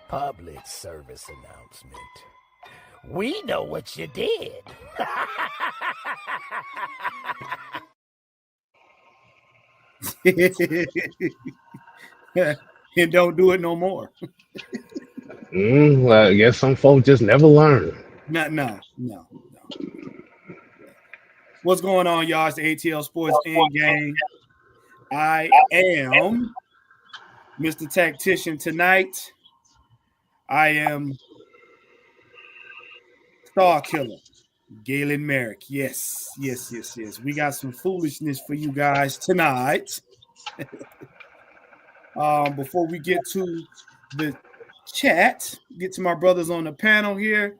Public service announcement. We know what you did. And don't do it no more. Well, I guess some folks just never learn. No. What's going on, y'all? It's the ATL Sports End Game. I am Mr. Tactician tonight. I am Star Killer, Galen Merrick. Yes. We got some foolishness for you guys tonight. Before we get to the chat, get to my brothers on the panel here.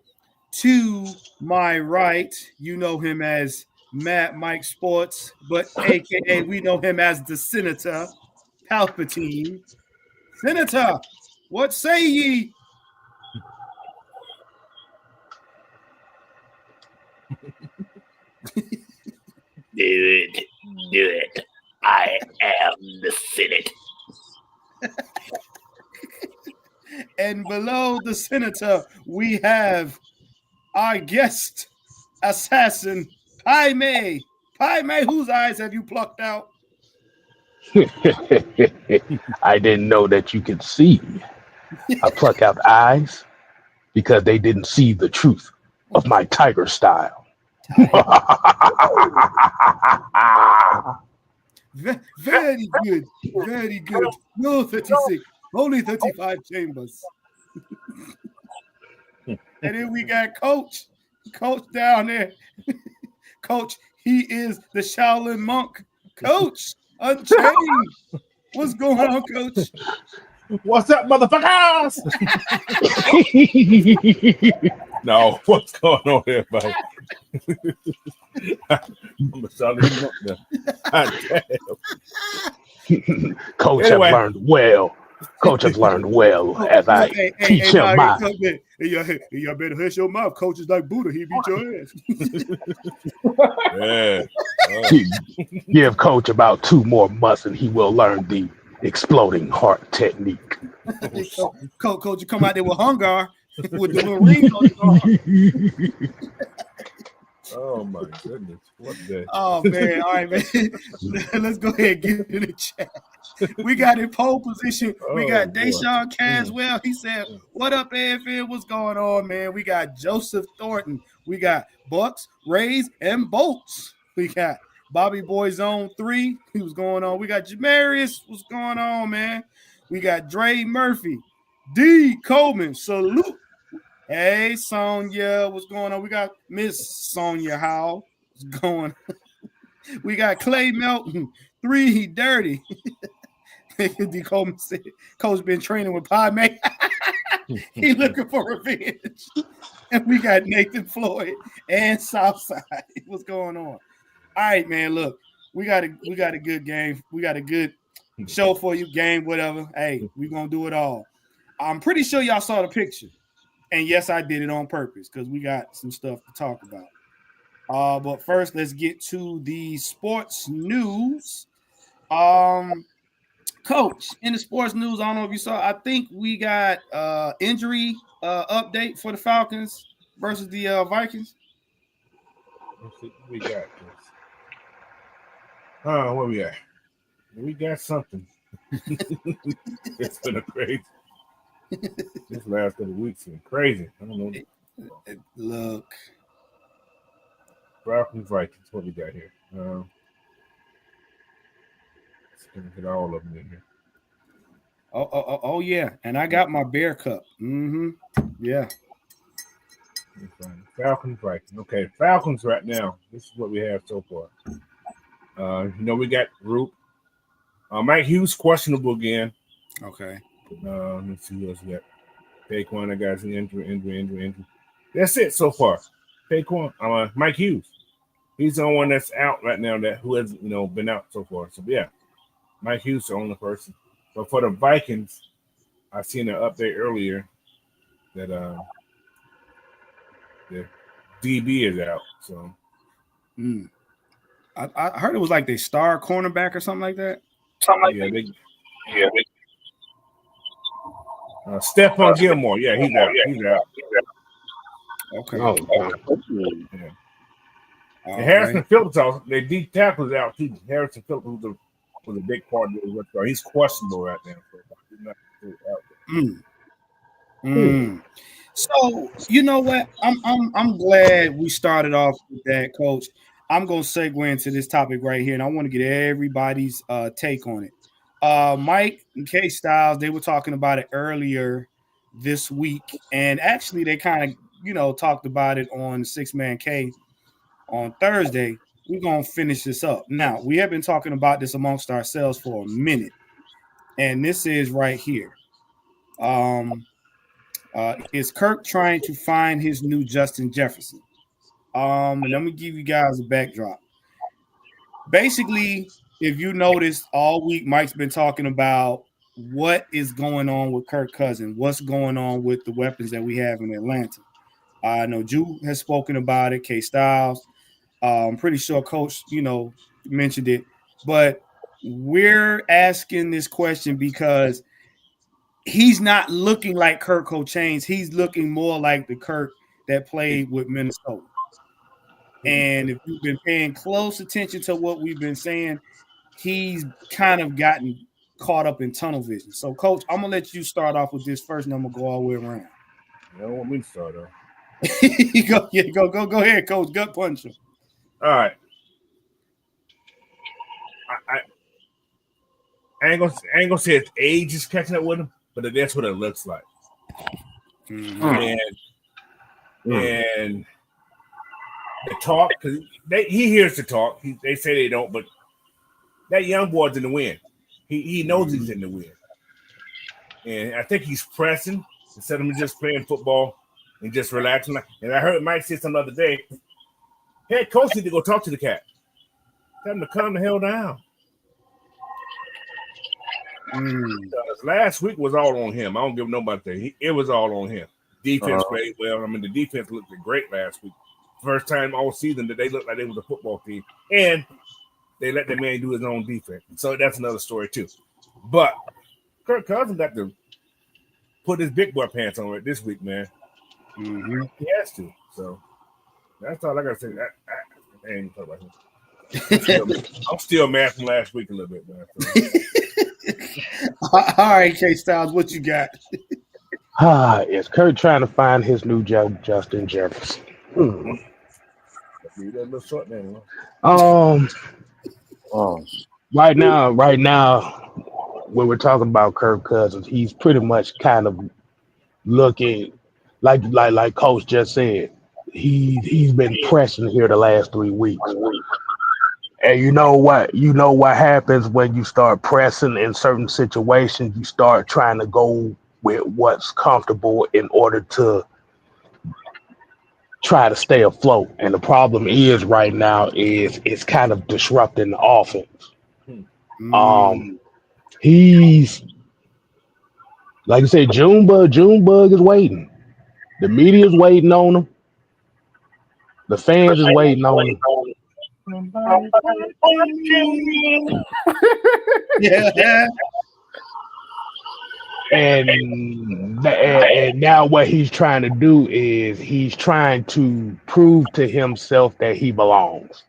To my right, you know him as MadMike Sports, but AKA we know him as the Senator Palpatine. Senator, what say ye? Do it. I am the Senate. And below the Senator, we have our guest assassin, Pai Mei. Pai Mei, whose eyes have you plucked out? I didn't know that you could see. I pluck out eyes because they didn't see the truth of my tiger style. Very good. No 36, only 35 chambers. And then we got Coach down there. Coach, he is the Shaolin monk. Coach, Unchained. What's going on, Coach? What's up, motherfuckers? No, what's going on here, buddy? I'm a solid monk now. Coach have learned well. Coach has learned well as I teach him my. Y'all better hush your mouth. Coach is like Buddha. He beat your ass. Yeah. Give Coach about 2 more months and he will learn the exploding heart technique. Coach, you come out there with hunger with the little ring on his arm. Oh my goodness. What the? Oh man. All right, man. Let's go ahead and get in the chat. We got in pole position. We got Deshaun Caswell. He said, "What up, AFL? What's going on, man?" We got Joseph Thornton. We got Bucks, Rays, and Bolts. We got Bobby Boy Zone 3. What's going on? We got Jamarius. What's going on, man? We got Dre Murphy. D. Coleman. Salute. Hey, Sonia. What's going on? We got Miss Sonia Howe. What's going on? We got Clay Melton. 3. He dirty. D. Coleman said, Coach been training with Pai Mei. He looking for revenge. And we got Nathan Floyd and Southside. What's going on? All right, man. Look, we got a good game. We got a good show for you. Game, whatever. Hey, we gonna do it all. I'm pretty sure y'all saw the picture, and yes, I did it on purpose because we got some stuff to talk about. But first, let's get to the sports news. Coach, in the sports news, I don't know if you saw. I think we got injury update for the Falcons versus the Vikings. We got this. Where we at? We got something. It's been a crazy. This last couple of weeks been crazy. I don't know. Look, Falcons, Vikings. What we got here? Let's get all of them in here. Oh yeah, and I got my bear cup. Yeah. Falcons, Vikings. Okay, Falcons right now. This is what we have so far. We got Roop. Mike Hughes questionable again. Okay. Let's see who else we got. Paquan, I got an injury. That's it so far. Paquan, Mike Hughes. He's the only one that's out right now who has been out so far. So yeah, Mike Hughes the only person. But for the Vikings, I seen an update earlier that the DB is out. So I heard it was like they star cornerback or something like that. Stephon Gilmore, yeah, he's out. He's out. Okay. Oh, Yeah. All And Harrison right. Phillips, also, their deep tackle is out too. Harrison Phillips was a big part of it. He's questionable right now. So you know what? I'm glad we started off with that, Coach. I'm gonna segue into this topic right here, and I want to get everybody's take on it. Mike and K Styles, they were talking about it earlier this week, and actually they kind of talked about it on 6-Man K on Thursday. We're gonna finish this up. Now, we have been talking about this amongst ourselves for a minute, and this is right here. Is Kirk trying to find his new Justin Jefferson? And let me give you guys a backdrop. Basically, if you noticed all week, Mike's been talking about what is going on with Kirk Cousins, what's going on with the weapons that we have in Atlanta. I know Drew has spoken about it, K Styles. I'm pretty sure Coach, mentioned it, but we're asking this question because he's not looking like Kirk Cochains. He's looking more like the Kirk that played with Minnesota. And if you've been paying close attention to what we've been saying, he's kind of gotten caught up in tunnel vision. So, Coach, I'm going to let you start off with this first, and I'm going to go all the way around. You don't want me to start off. Go ahead, Coach. Gut punch him. All right. I ain't gonna say his age is catching up with him, but that's what it looks like. And the talk, because he hears the talk. They say they don't, but that young boy's in the wind. He knows he's in the wind, and I think he's pressing instead of just playing football and just relaxing. And I heard Mike say something the other day. Head coach need to go talk to the cat. Tell him to calm the hell down. Last week was all on him. I don't give nobody that. It was all on him. Defense played well. I mean, the defense looked great last week. First time all season that they looked like they was a football team. And they let the man do his own defense. So that's another story, too. But Kirk Cousins got to put his big boy pants on this week, man. He has to. So that's all I got to say. I ain't talk about him. I'm still mad from last week a little bit, man. So. All right, K Styles, what you got? Is Kurt trying to find his new Justin Jefferson? Right now, when we're talking about Kirk Cousins, he's pretty much kind of looking like Coach just said. He's been pressing here the last 3 weeks. And you know what happens when you start pressing in certain situations. You start trying to go with what's comfortable in order to try to stay afloat. And the problem is right now is it's kind of disrupting the offense. He's like I said, Junebug is waiting. The media is waiting on him. The fans is waiting on him. Yeah. And now what he's trying to do is he's trying to prove to himself that he belongs.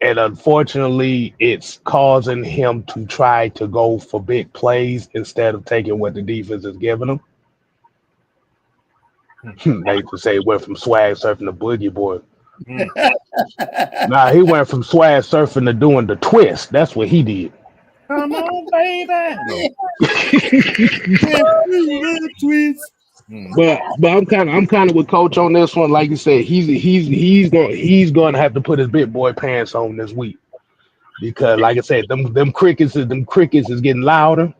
And unfortunately, it's causing him to try to go for big plays instead of taking what the defense is giving him. They used to say it went from swag surfing to boogie boy. Nah, he went from swag surfing to doing the twist. That's what he did. Come on, baby. But I'm kind of with Coach on this one. Like you said, he's going to have to put his big boy pants on this week because, like I said, them crickets is getting louder.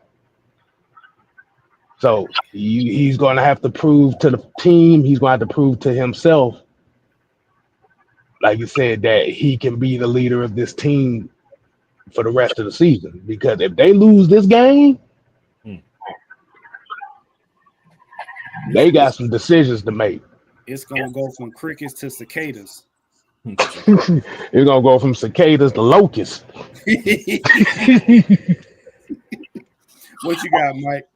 So he's going to have to prove to the team. He's going to have to prove to himself, like you said, that he can be the leader of this team for the rest of the season. Because if they lose this game, they got some decisions to make. It's gonna go from crickets to cicadas. It's gonna go from cicadas to locusts. What you got, Mike?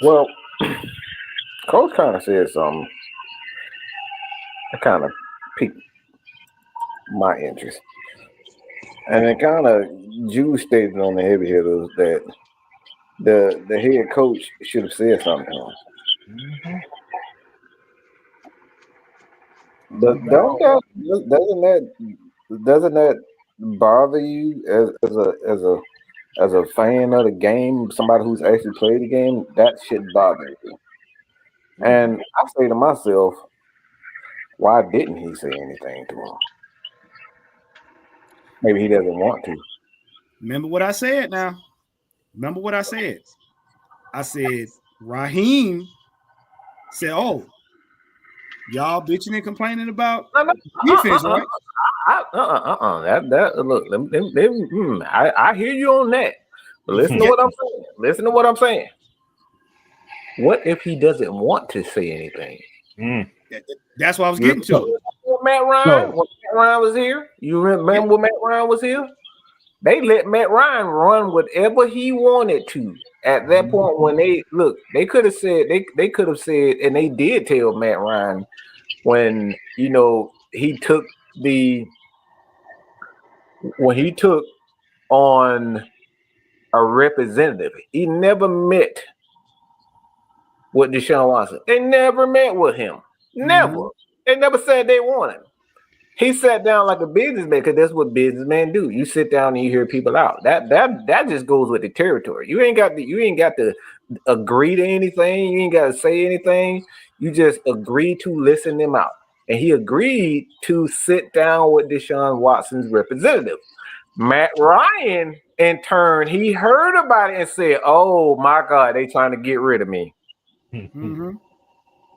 Well, Coach kind of said something that kind of piqued my interest. And it kind of Jude stated on the heavy hitters that the head coach should have said something to him. Doesn't that bother you as a fan of the game, somebody who's actually played the game? That should bother you. And I say to myself, why didn't he say anything to him? Maybe he doesn't want to. Remember what I said now. Remember what I said. I said, Raheem said, oh, y'all bitching and complaining about defense, right? I hear you on that. But listen to what I'm saying. Listen to what I'm saying. What if he doesn't want to say anything? That's what I was getting to. Matt Ryan, when Matt Ryan was here, you remember when Matt Ryan was here? They let Matt Ryan run whatever he wanted to. At that point, when they could have said, and they did tell Matt Ryan when he took on a representative, he never met with Deshaun Watson. They never met with him. Never. They never said they wanted him. He sat down like a businessman because that's what businessmen do. You sit down and you hear people out. That just goes with the territory. You ain't got to agree to anything. You ain't got to say anything. You just agree to listen them out. And he agreed to sit down with Deshaun Watson's representative. Matt Ryan, in turn, he heard about it and said, "Oh my God, they trying to get rid of me."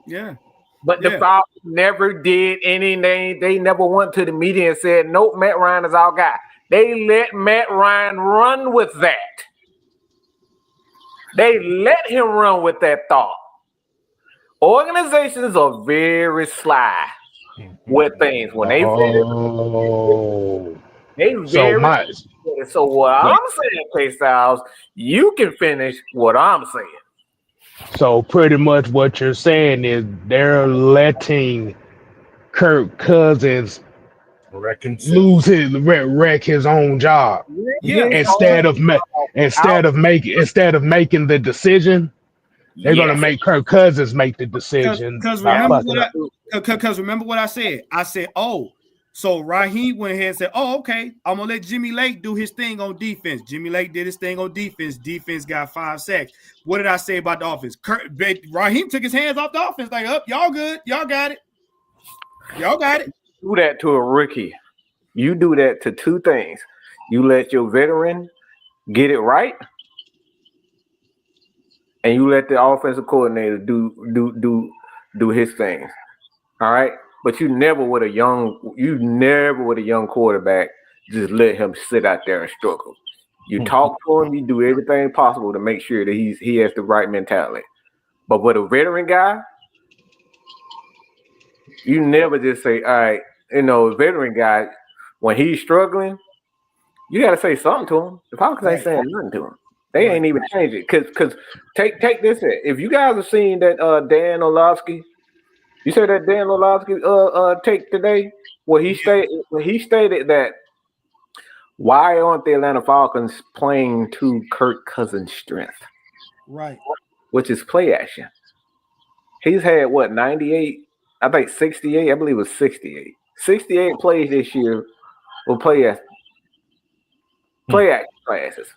Yeah. But the Falcons never did anything. They never went to the media and said, "Nope, Matt Ryan is our guy." They let Matt Ryan run with that. They let him run with that thought. Organizations are very sly with things when they So what I'm saying, K-Styles, you can finish what I'm saying. So pretty much what you're saying is they're letting Kirk Cousins wreck his own job. Instead of making the decision, they're gonna make Kirk Cousins make the decision. Because remember what I said. I said, oh, so Raheem went ahead and said, oh, okay, I'm gonna let Jimmy Lake do his thing on defense. Jimmy Lake did his thing on defense. Defense got 5 sacks. What did I say about the offense? Raheem took his hands off the offense. Like, y'all good, y'all got it. Y'all got it. Do that to a rookie. You do that to 2 things. You let your veteran get it right, and you let the offensive coordinator do his things. All right, but you never with a young quarterback just let him sit out there and struggle. You talk to him, you do everything possible to make sure that he has the right mentality. But with a veteran guy, you never just say, all right, a veteran guy, when he's struggling, you got to say something to him. The Falcons ain't saying nothing to him. They ain't even changed it. Because take this. If you guys have seen that Dan Orlovsky, you said that Dan Orlovsky take today, where he stated that why aren't the Atlanta Falcons playing to Kirk Cousins' strength? Right. Which is play action. He's had 98? I think 68. I believe it was 68. 68 plays this year with play action classes.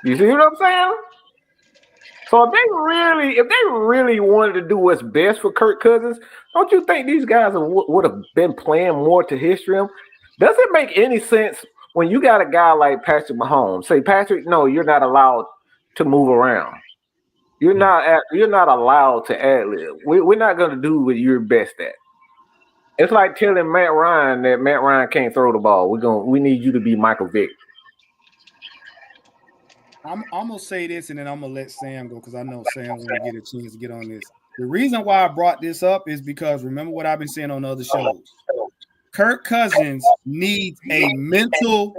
You see what I'm saying? So if they really wanted to do what's best for Kirk Cousins, don't you think these guys would have been playing more to history? Does it make any sense when you got a guy like Patrick Mahomes? Say, Patrick, no, you're not allowed to move around. You're not allowed to ad-lib. We're not going to do what you're best at. It's like telling Matt Ryan that Matt Ryan can't throw the ball. We need you to be Michael Vick. I'm gonna say this and then I'm gonna let Sam go because I know Sam's gonna get a chance to get on this. The reason why I brought this up is because remember what I've been saying on other shows. Kirk Cousins needs a mental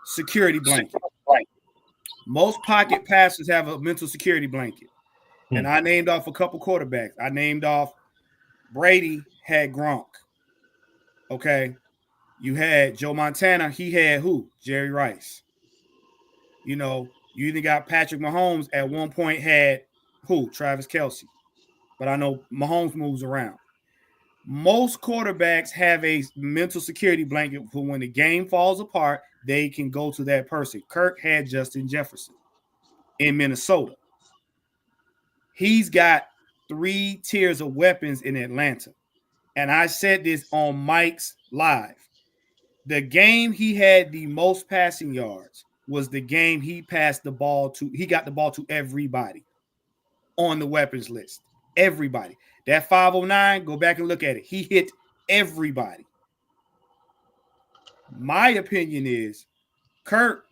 security blanket. Most pocket passers have a mental security blanket. And I named off a couple quarterbacks. I named off Brady had Gronk. Okay. You had Joe Montana. He had who? Jerry Rice. You know, you even got Patrick Mahomes at one point had who? Travis Kelce. But I know Mahomes moves around. Most quarterbacks have a mental security blanket for when the game falls apart, they can go to that person. Kirk had Justin Jefferson in Minnesota. He's got 3 tiers of weapons in Atlanta. And I said this on Mike's Live. The game he had the most passing yards was the game he passed the ball to. He got the ball to everybody on the weapons list. Everybody. That 509, go back and look at it. He hit everybody. My opinion is Kirk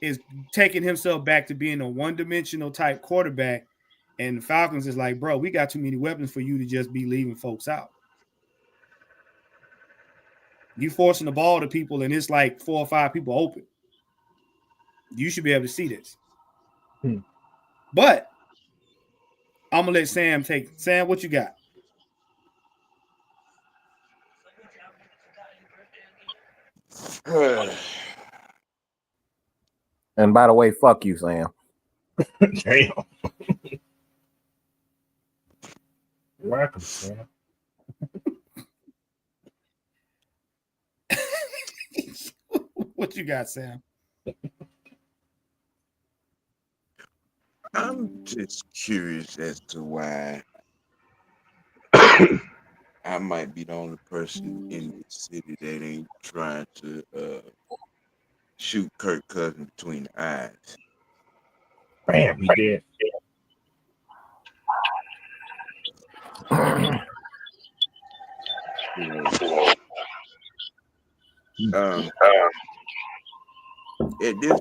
is taking himself back to being a one-dimensional type quarterback, and the Falcons is like, bro, we got too many weapons for you to just be leaving folks out. You forcing the ball to people, and it's like 4 or 5 people open. You should be able to see this. But I'm gonna let Sam take. Sam, what you got? And by the way, fuck you, Sam. Damn. Welcome, Sam. What you got, Sam? I'm just curious as to why I might be the only person in the city that ain't trying to shoot Kirk Cousins between the eyes. Bam, he did. At this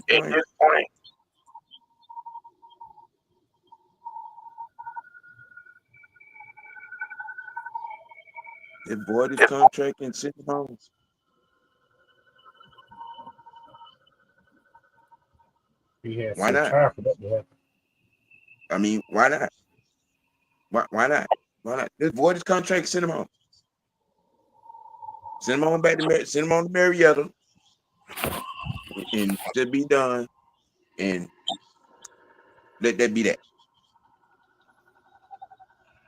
point, they void his contract and send him home. He has Why not? time for that to happen. I mean, why not? Why not? Why not? Just void his contract and send him home. Send him on back to send him on to Marietta and just be done and let that be that.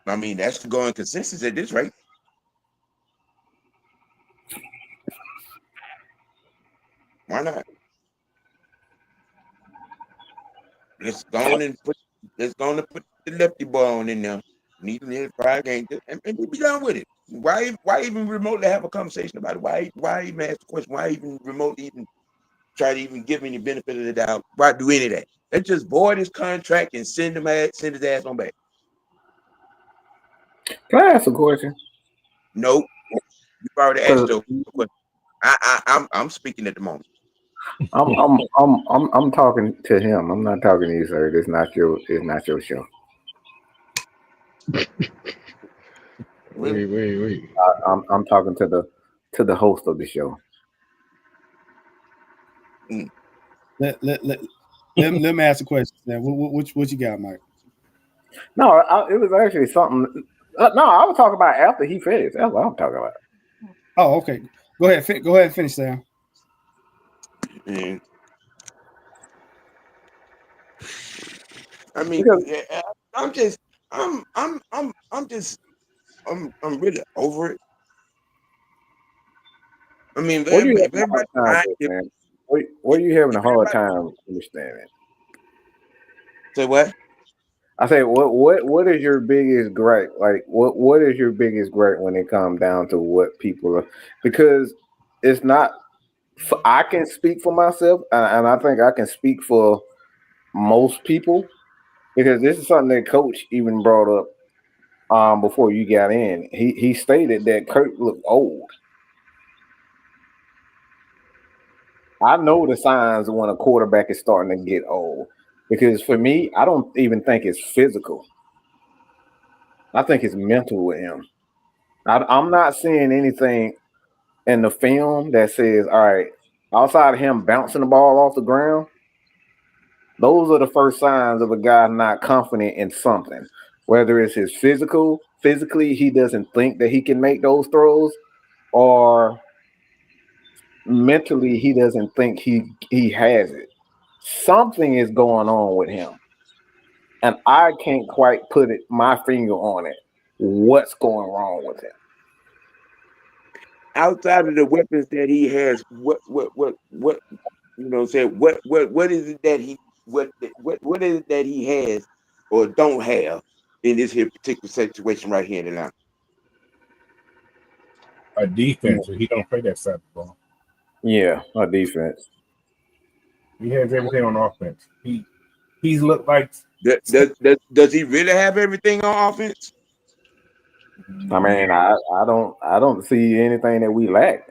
I mean, that's the going consensus at this rate. Why not? Let's go on and put the lefty ball on in there. Need to hit Friday game and be done with it. Why even remotely have a conversation about it? Why even ask the question? Why even remotely even try to even give any benefit of the doubt? Why do any of that? Let's just void his contract and send his ass on back. Can I ask a question? Nope. You've already asked your question. I'm speaking at the moment. I'm talking to him. I'm not talking to you, sir. It's not your show. Wait. I'm talking to the host of the show. Let me ask a question. Sam. What you got, Mike? No, it was actually something. No, I was talking about after he finished. That's what I'm talking about. Oh, okay. Go ahead and finish, Sam. And I mean, I'm really over it. I mean, What are you having a hard time with, man? What are you having a hard time understanding? Say what? I say, what is your biggest gripe? Like, what is your biggest gripe when it comes down to what people are? Because it's not. I can speak for myself, and I think I can speak for most people, because this is something that Coach even brought up before you got in. He stated that Kirk looked old. I know the signs when a quarterback is starting to get old, because for me, I don't even think it's physical. I think it's mental with him. I'm not seeing anything in the film that says, all right, outside of him bouncing the ball off the ground, Those are the first signs of a guy not confident in something. Whether it's his physically he doesn't think that he can make those throws, or mentally he doesn't think he has it. Something is going on with him. And I can't quite put my finger on it. What's going wrong with him? Outside of the weapons that he has, what say what is it that what is it that he has or don't have in this here particular situation right here in the line? A defense. He don't play that side of the ball. Yeah, a defense. He has everything on offense. He's looked like. Does he really have everything on offense? I mean, I don't see anything that we lack.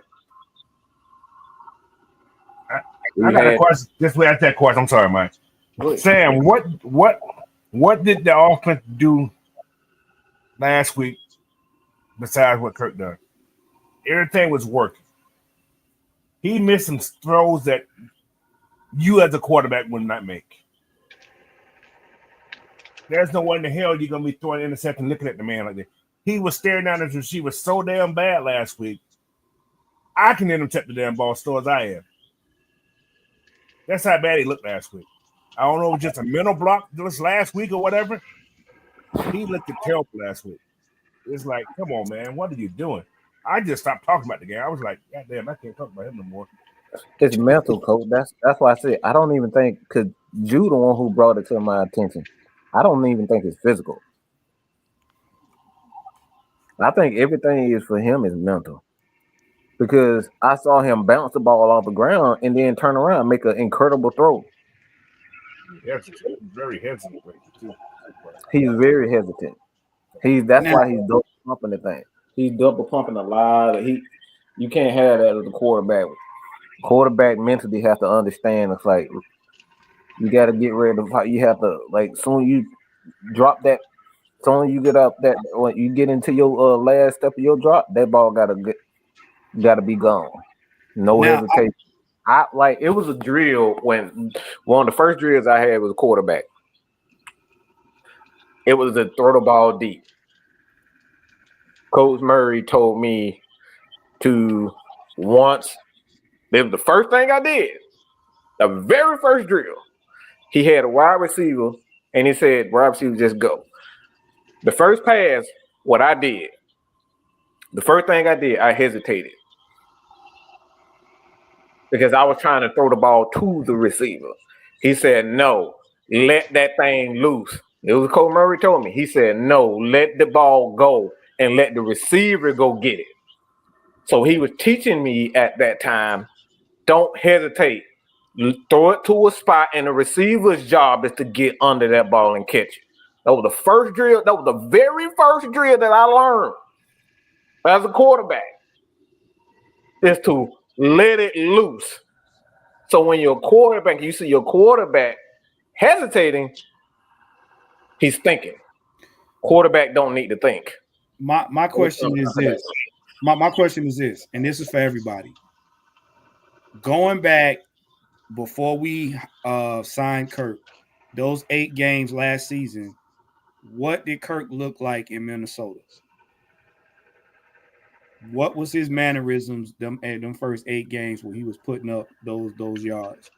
I got a question. Just wait at that question. I'm sorry, Mike. Sam, what did the offense do last week besides what Kirk done? Everything was working. He missed some throws that you as a quarterback would not make. There's no way in the hell you're gonna be throwing an interception looking at the man like that. He was staring down his receiver so damn bad last week. I can intercept the damn ball as I am. That's how bad he looked last week. I don't know if it was just a mental block this last week or whatever. He looked terrible last week. It's like, come on, man, what are you doing? I just stopped talking about the game. I was like, God damn, I can't talk about him no more. It's mental, coach. That's why I said I don't even think, because you the one who brought it to my attention. I don't even think it's physical. I think everything is for him is mental. Because I saw him bounce the ball off the ground and then turn around and make an incredible throw. Yes, he's very hesitant. He's very hesitant. That's why he's double pumping the thing. He's double pumping a lot. You can't have that as a quarterback. Quarterback mentally have to understand. It's like you got to get rid of. You have to, like, soon you drop that. Soon you get up that when you get into your last step of your drop, that ball gotta be gone. No hesitation. I like it was a drill when one of the first drills I had was a quarterback. It was to throw the ball deep. Coach Murray told me to once. It was the first thing I did. The very first drill. He had a wide receiver, and he said, wide receiver, just go. The first pass, what I did, the first thing I did, I hesitated. Because I was trying to throw the ball to the receiver. He said, no, let that thing loose. It was Coach Murray told me. He said, no, let the ball go and let the receiver go get it. So he was teaching me at that time, don't hesitate. Throw it to a spot, and the receiver's job is to get under that ball and catch it. That was the first drill. That was the very first drill that I learned as a quarterback, is to let it loose. So when you're a quarterback, you see your quarterback hesitating, he's thinking. Quarterback don't need to think. My question is this. My question is this, and this is for everybody. Going back before we signed Kirk, those 8 games last season, what did Kirk look like in Minnesota? What was his mannerisms them first 8 games where he was putting up those yards?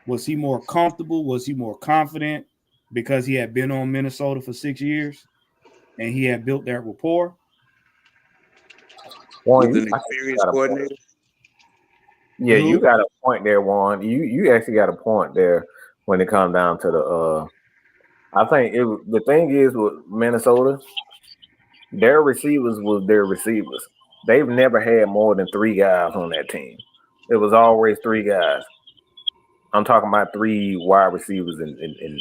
Was he more comfortable? Was he more confident because he had been on Minnesota for 6 years and he had built that rapport? Juan, With an experienced coordinator. Yeah, you got a point there, Juan. You actually got a point there when it comes down to the. I think the thing is with Minnesota, their receivers was their receivers. They've never had more than 3 guys on that team. It was always 3 guys. I'm talking about 3 wide receivers in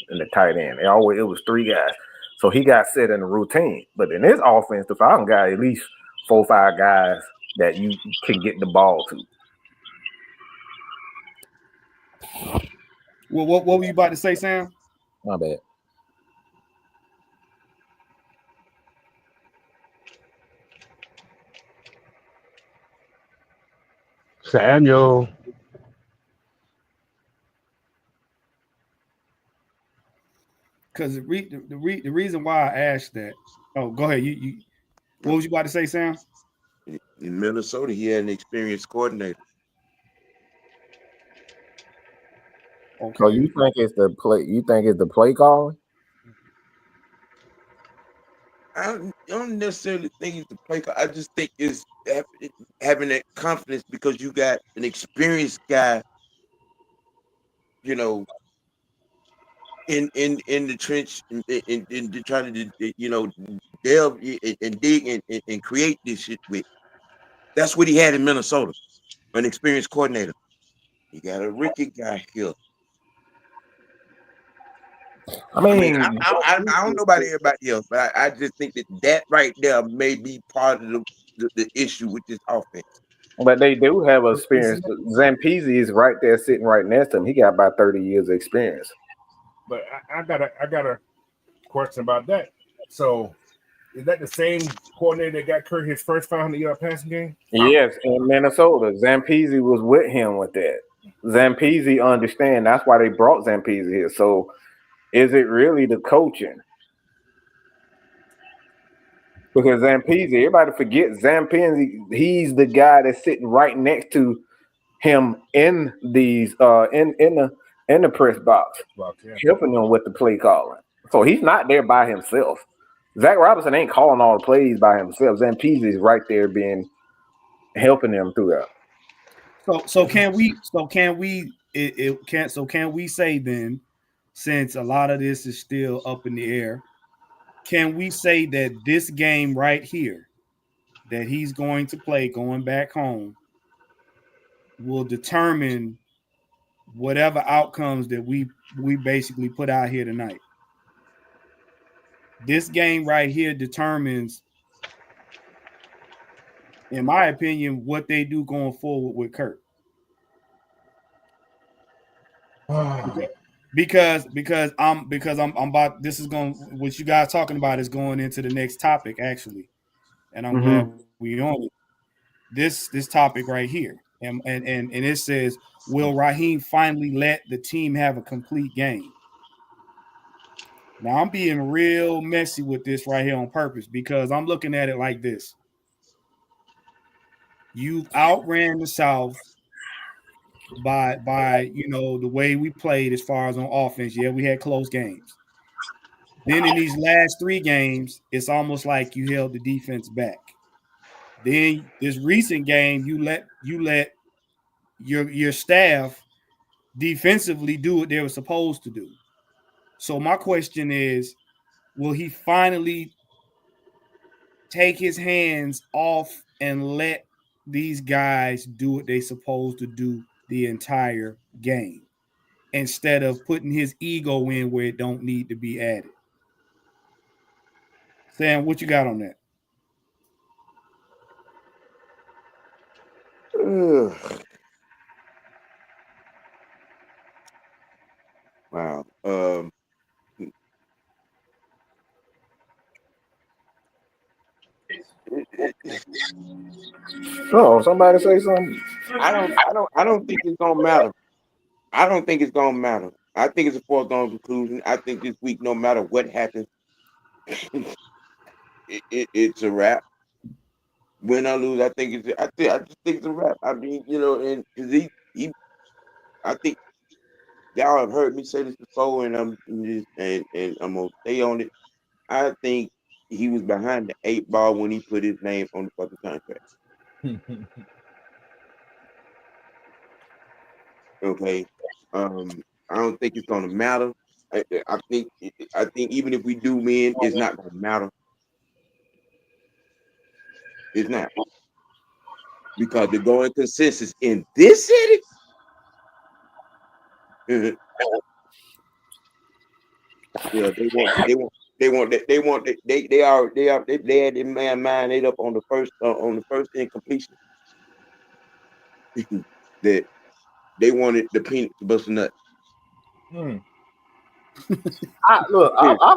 the tight end. It was 3 guys. So he got set in a routine. But in his offense, the Falcons got at least 4 or 5 guys that you can get the ball to. Well, what were you about to say, Sam? My bad. Samuel. because the reason why I asked that. Oh, go ahead. You what was you about to say, Sam? In Minnesota, he had an experienced coordinator. Okay. So you think it's the play? You think it's the play calling? I don't necessarily think it's the play. I just think it's having that confidence because you got an experienced guy, you know, in the trench and trying to delve and dig and create this shit with. That's what he had in Minnesota, an experienced coordinator. You got a rookie guy here. I I mean, mean, I don't know about everybody else, but I just think that right there may be part of the issue with this offense. but they do have experience. Zampezi is right there sitting right next to him. He got about 30 years of experience. But I got a question about that. So is that the same coordinator that got Kurt his first 500-yard passing game? Yes, in Minnesota, Zampezi was with him with that. Zampezi understand. That's why they brought Zampezi here. So is it really the coaching? Because Zampezi, everybody forgets Zampezi. He's the guy that's sitting right next to him in these in the press box, helping them with the play calling. So he's not there by himself. Zach Robinson ain't calling all the plays by himself. Zampezi is right there helping them through that. So can we say then, since a lot of this is still up in the air, can we say that this game right here that he's going to play going back home will determine whatever outcomes that we basically put out here tonight? This game right here determines, in my opinion, what they do going forward with Kurt. Because I'm about, this is going, what you guys talking about is going into the next topic actually, and I'm glad we on it. This topic right here, and it says, will Raheem finally let the team have a complete game? Now I'm being real messy with this right here on purpose because I'm looking at it like this. You outran the South by the way we played as far as on offense. Yeah, we had close games. Then in these last 3 games, it's almost like you held the defense back. Then this recent game, you let your staff defensively do what they were supposed to do. So my question is, will he finally take his hands off and let these guys do what they're supposed to do the entire game, instead of putting his ego in where it don't need to be added? Sam, what you got on that? Wow. Oh, somebody say something. I don't think it's gonna matter. I don't think it's gonna matter. I think it's a foregone conclusion. I think this week, no matter what happens, it's a wrap. Win or lose, I just think it's a wrap. I mean, and because I think y'all have heard me say this before, and I'm gonna stay on it. I think he was behind the 8 ball when he put his name on the fucking contract. Okay, I don't think it's gonna matter. I think even if we do win, it's not gonna matter. It's not, because the going consensus in this city. Yeah, they had their man made up on the first incompletion that they wanted the peanut to bust a nut. I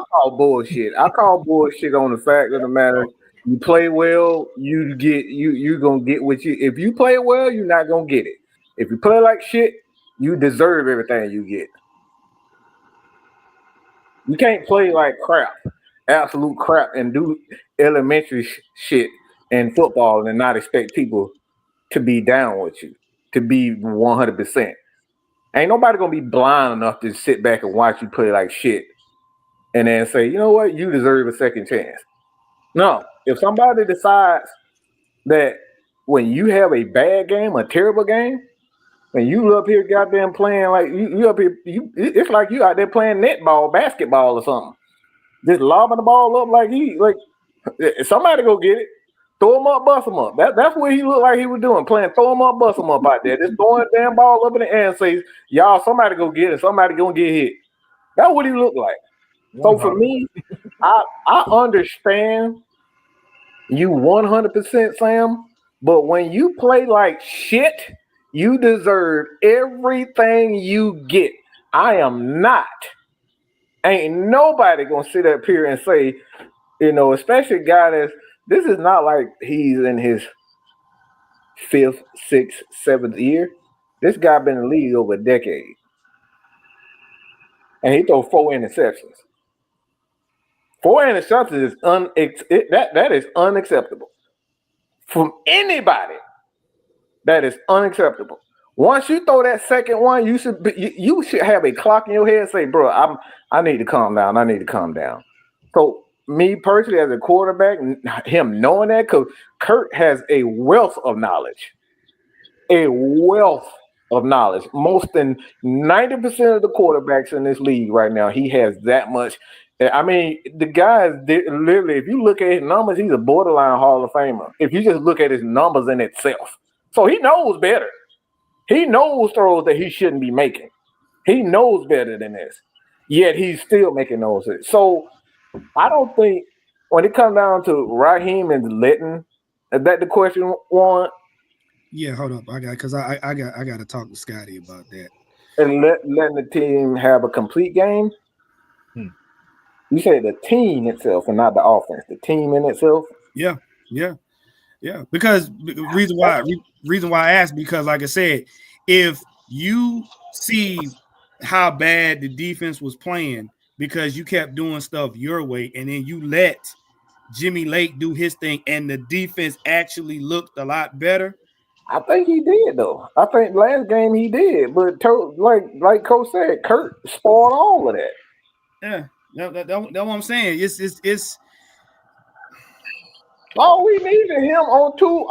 call bullshit. I call bullshit on the fact of the matter. You play well, you're gonna get what you. If you play well, you're not gonna get it. If you play like shit, you deserve everything you get. You can't play like crap, absolute crap, and do elementary shit in football and not expect people to be down with you, to be 100%. Ain't nobody gonna be blind enough to sit back and watch you play like shit and then say, you know what, you deserve a second chance. No, if somebody decides that when you have a bad game, a terrible game, when you up here goddamn playing like you up here, it's like you out there playing netball, basketball, or something, just lobbing the ball up like somebody go get it. Throw him up, bust him up. That's what he looked like he was doing, playing throw him up, bust him up out there. Just throwing the damn ball up in the air and say, y'all, somebody go get it. Somebody gonna get hit. That's what he looked like. So for me, I understand you 100%, Sam, but when you play like shit, you deserve everything you get. Ain't nobody gonna sit up here and say, especially a guy this is not like he's in his 5th, 6th, 7th year. This guy been in the league over a decade. And he throw 4 interceptions. 4 interceptions is that is unacceptable. From anybody, that is unacceptable. Once you throw that second one, you should have a clock in your head and say, bro, I need to calm down. I need to calm down. So me personally as a quarterback, him knowing that, because Kurt has a wealth of knowledge. Most than 90% of the quarterbacks in this league right now, he has that much. I mean, the guy is literally, if you look at his numbers, he's a borderline Hall of Famer. If you just look at his numbers in itself. So he knows better. He knows throws that he shouldn't be making. He knows better than this. Yet he's still making those. So I don't think when it comes down to Raheem and Litton, is that the question, Juan? Yeah, hold up. I got to talk to Scotty about that. And letting the team have a complete game. You say the team itself and not the offense. The team in itself. Yeah. Because the reason why I asked, because like I said, if you see how bad the defense was playing because you kept doing stuff your way, and then you let Jimmy Lake do his thing, and the defense actually looked a lot better. I think he did though. I think last game he did, but like Coach said, Kurt spoiled all of that. Yeah. That's what I'm saying. It's all we needed him on two.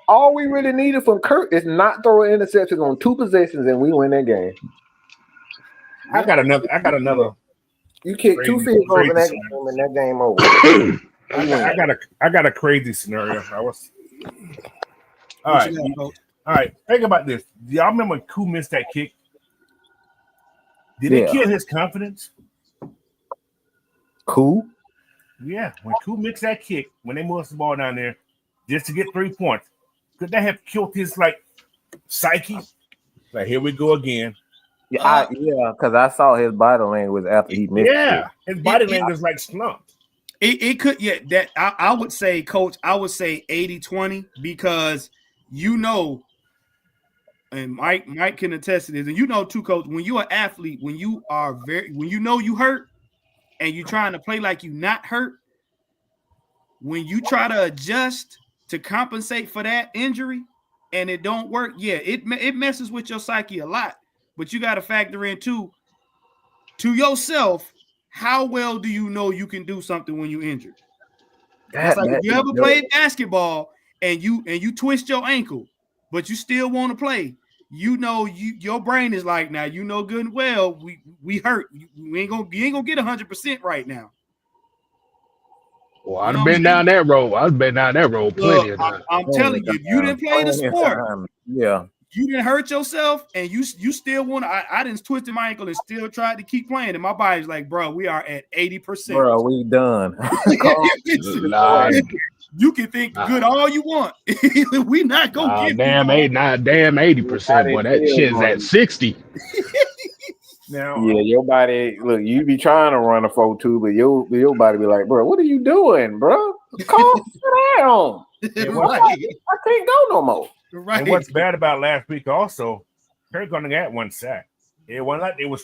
All we really needed from Kurt is not throwing interceptions on 2 possessions, and we win that game. I got another. You kicked 2 field goals in that game, and that game over. I got a crazy scenario. All right. Think about this. Do y'all remember when Koo missed that kick? Did it kill his confidence? Koo? Yeah, when Koo missed that kick, when they moved the ball down there just to get 3 points, could that have killed his psyche? Like, here we go again. Yeah, because I saw his body language after he missed. Yeah, his body language slumped. It could, that I would say, Coach, I would say 80-20, because and Mike can attest to this, and too, Coach, when you're an athlete, when you hurt and you're trying to play like you not hurt, when you try to adjust to compensate for that injury and it don't work, it messes with your psyche a lot. But you got to factor in too, to yourself, how well do you know you can do something when you're injured? If you ever played basketball and you twist your ankle, but you still want to play, your brain is like, now good and well, we hurt. You ain't gonna get 100% right now. Well, I've been down that road. Plenty of times. I'm telling you, if you didn't play the sport, you didn't hurt yourself, and you still want. I didn't twist my ankle and still tried to keep playing, and my body's like, bro, we are at 80%. Bro, we done. You can think good all you want. We not gonna get damn 80%. Boy, that shit's at 60. Now, your body, look, you be trying to run a 4.2, but your body be like, bro, what are you doing, bro? Calm down. I can't go no more. Right. And what's bad about last week also, Kurt gonna get 1 sack. It wasn't like they was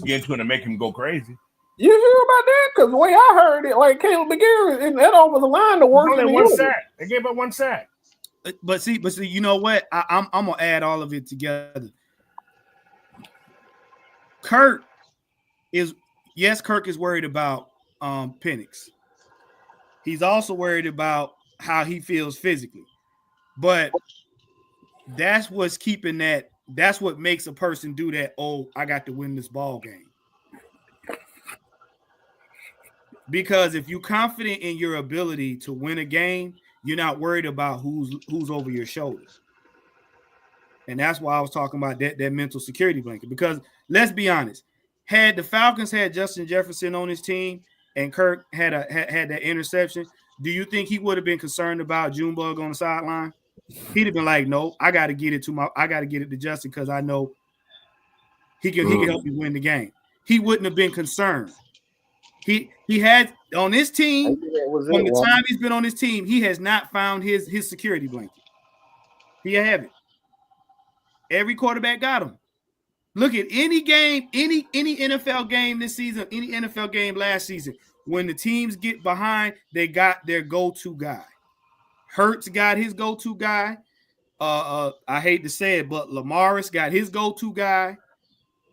getting to him to make him go crazy. You sure about that? Because the way I heard it, like Caleb McGarry and that offensive line, the worst in the one universe. sack. They gave up 1 sack. But see, you know what? I'm gonna add all of it together. Kirk is worried about Penix. He's also worried about how he feels physically. But that's what's keeping that. That's what makes a person do that. Oh, I got to win this ball game. Because if you're confident in your ability to win a game, you're not worried about who's over your shoulder. And that's why I was talking about that mental security blanket. Because let's be honest, had the Falcons had Justin Jefferson on his team and Kirk had that interception, do you think he would have been concerned about Junebug on the sideline? He'd have been like, "No, I got to get it to Justin because I know he can help me win the game." He wouldn't have been concerned. He had on this team from the time he's been on this team, he has not found his security blanket. He haven't. Every quarterback got him. Look at any game, any NFL game this season, any NFL game last season. When the teams get behind, they got their go-to guy. Hurts got his go-to guy. I hate to say it, but Lamaris got his go-to guy.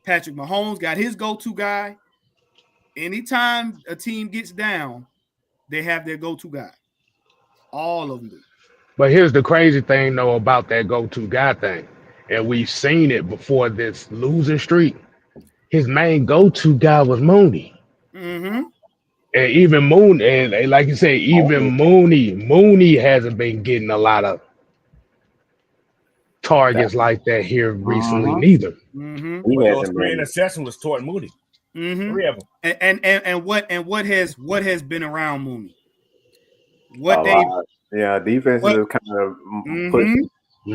Patrick Mahomes got his go-to guy. Anytime a team gets down, they have their go-to guy. All of them do. But here's the crazy thing, though, about that go-to guy thing. And we've seen it before this losing streak. His main go-to guy was Mooney. Mm-hmm. And even Mooney, and like you say, even Mooney hasn't been getting a lot of targets like that here recently, neither. Mm-hmm. Those 3 interceptions was toward Mooney. Mm-hmm. 3 of them. And what has been around Mooney? Defenses have kind of put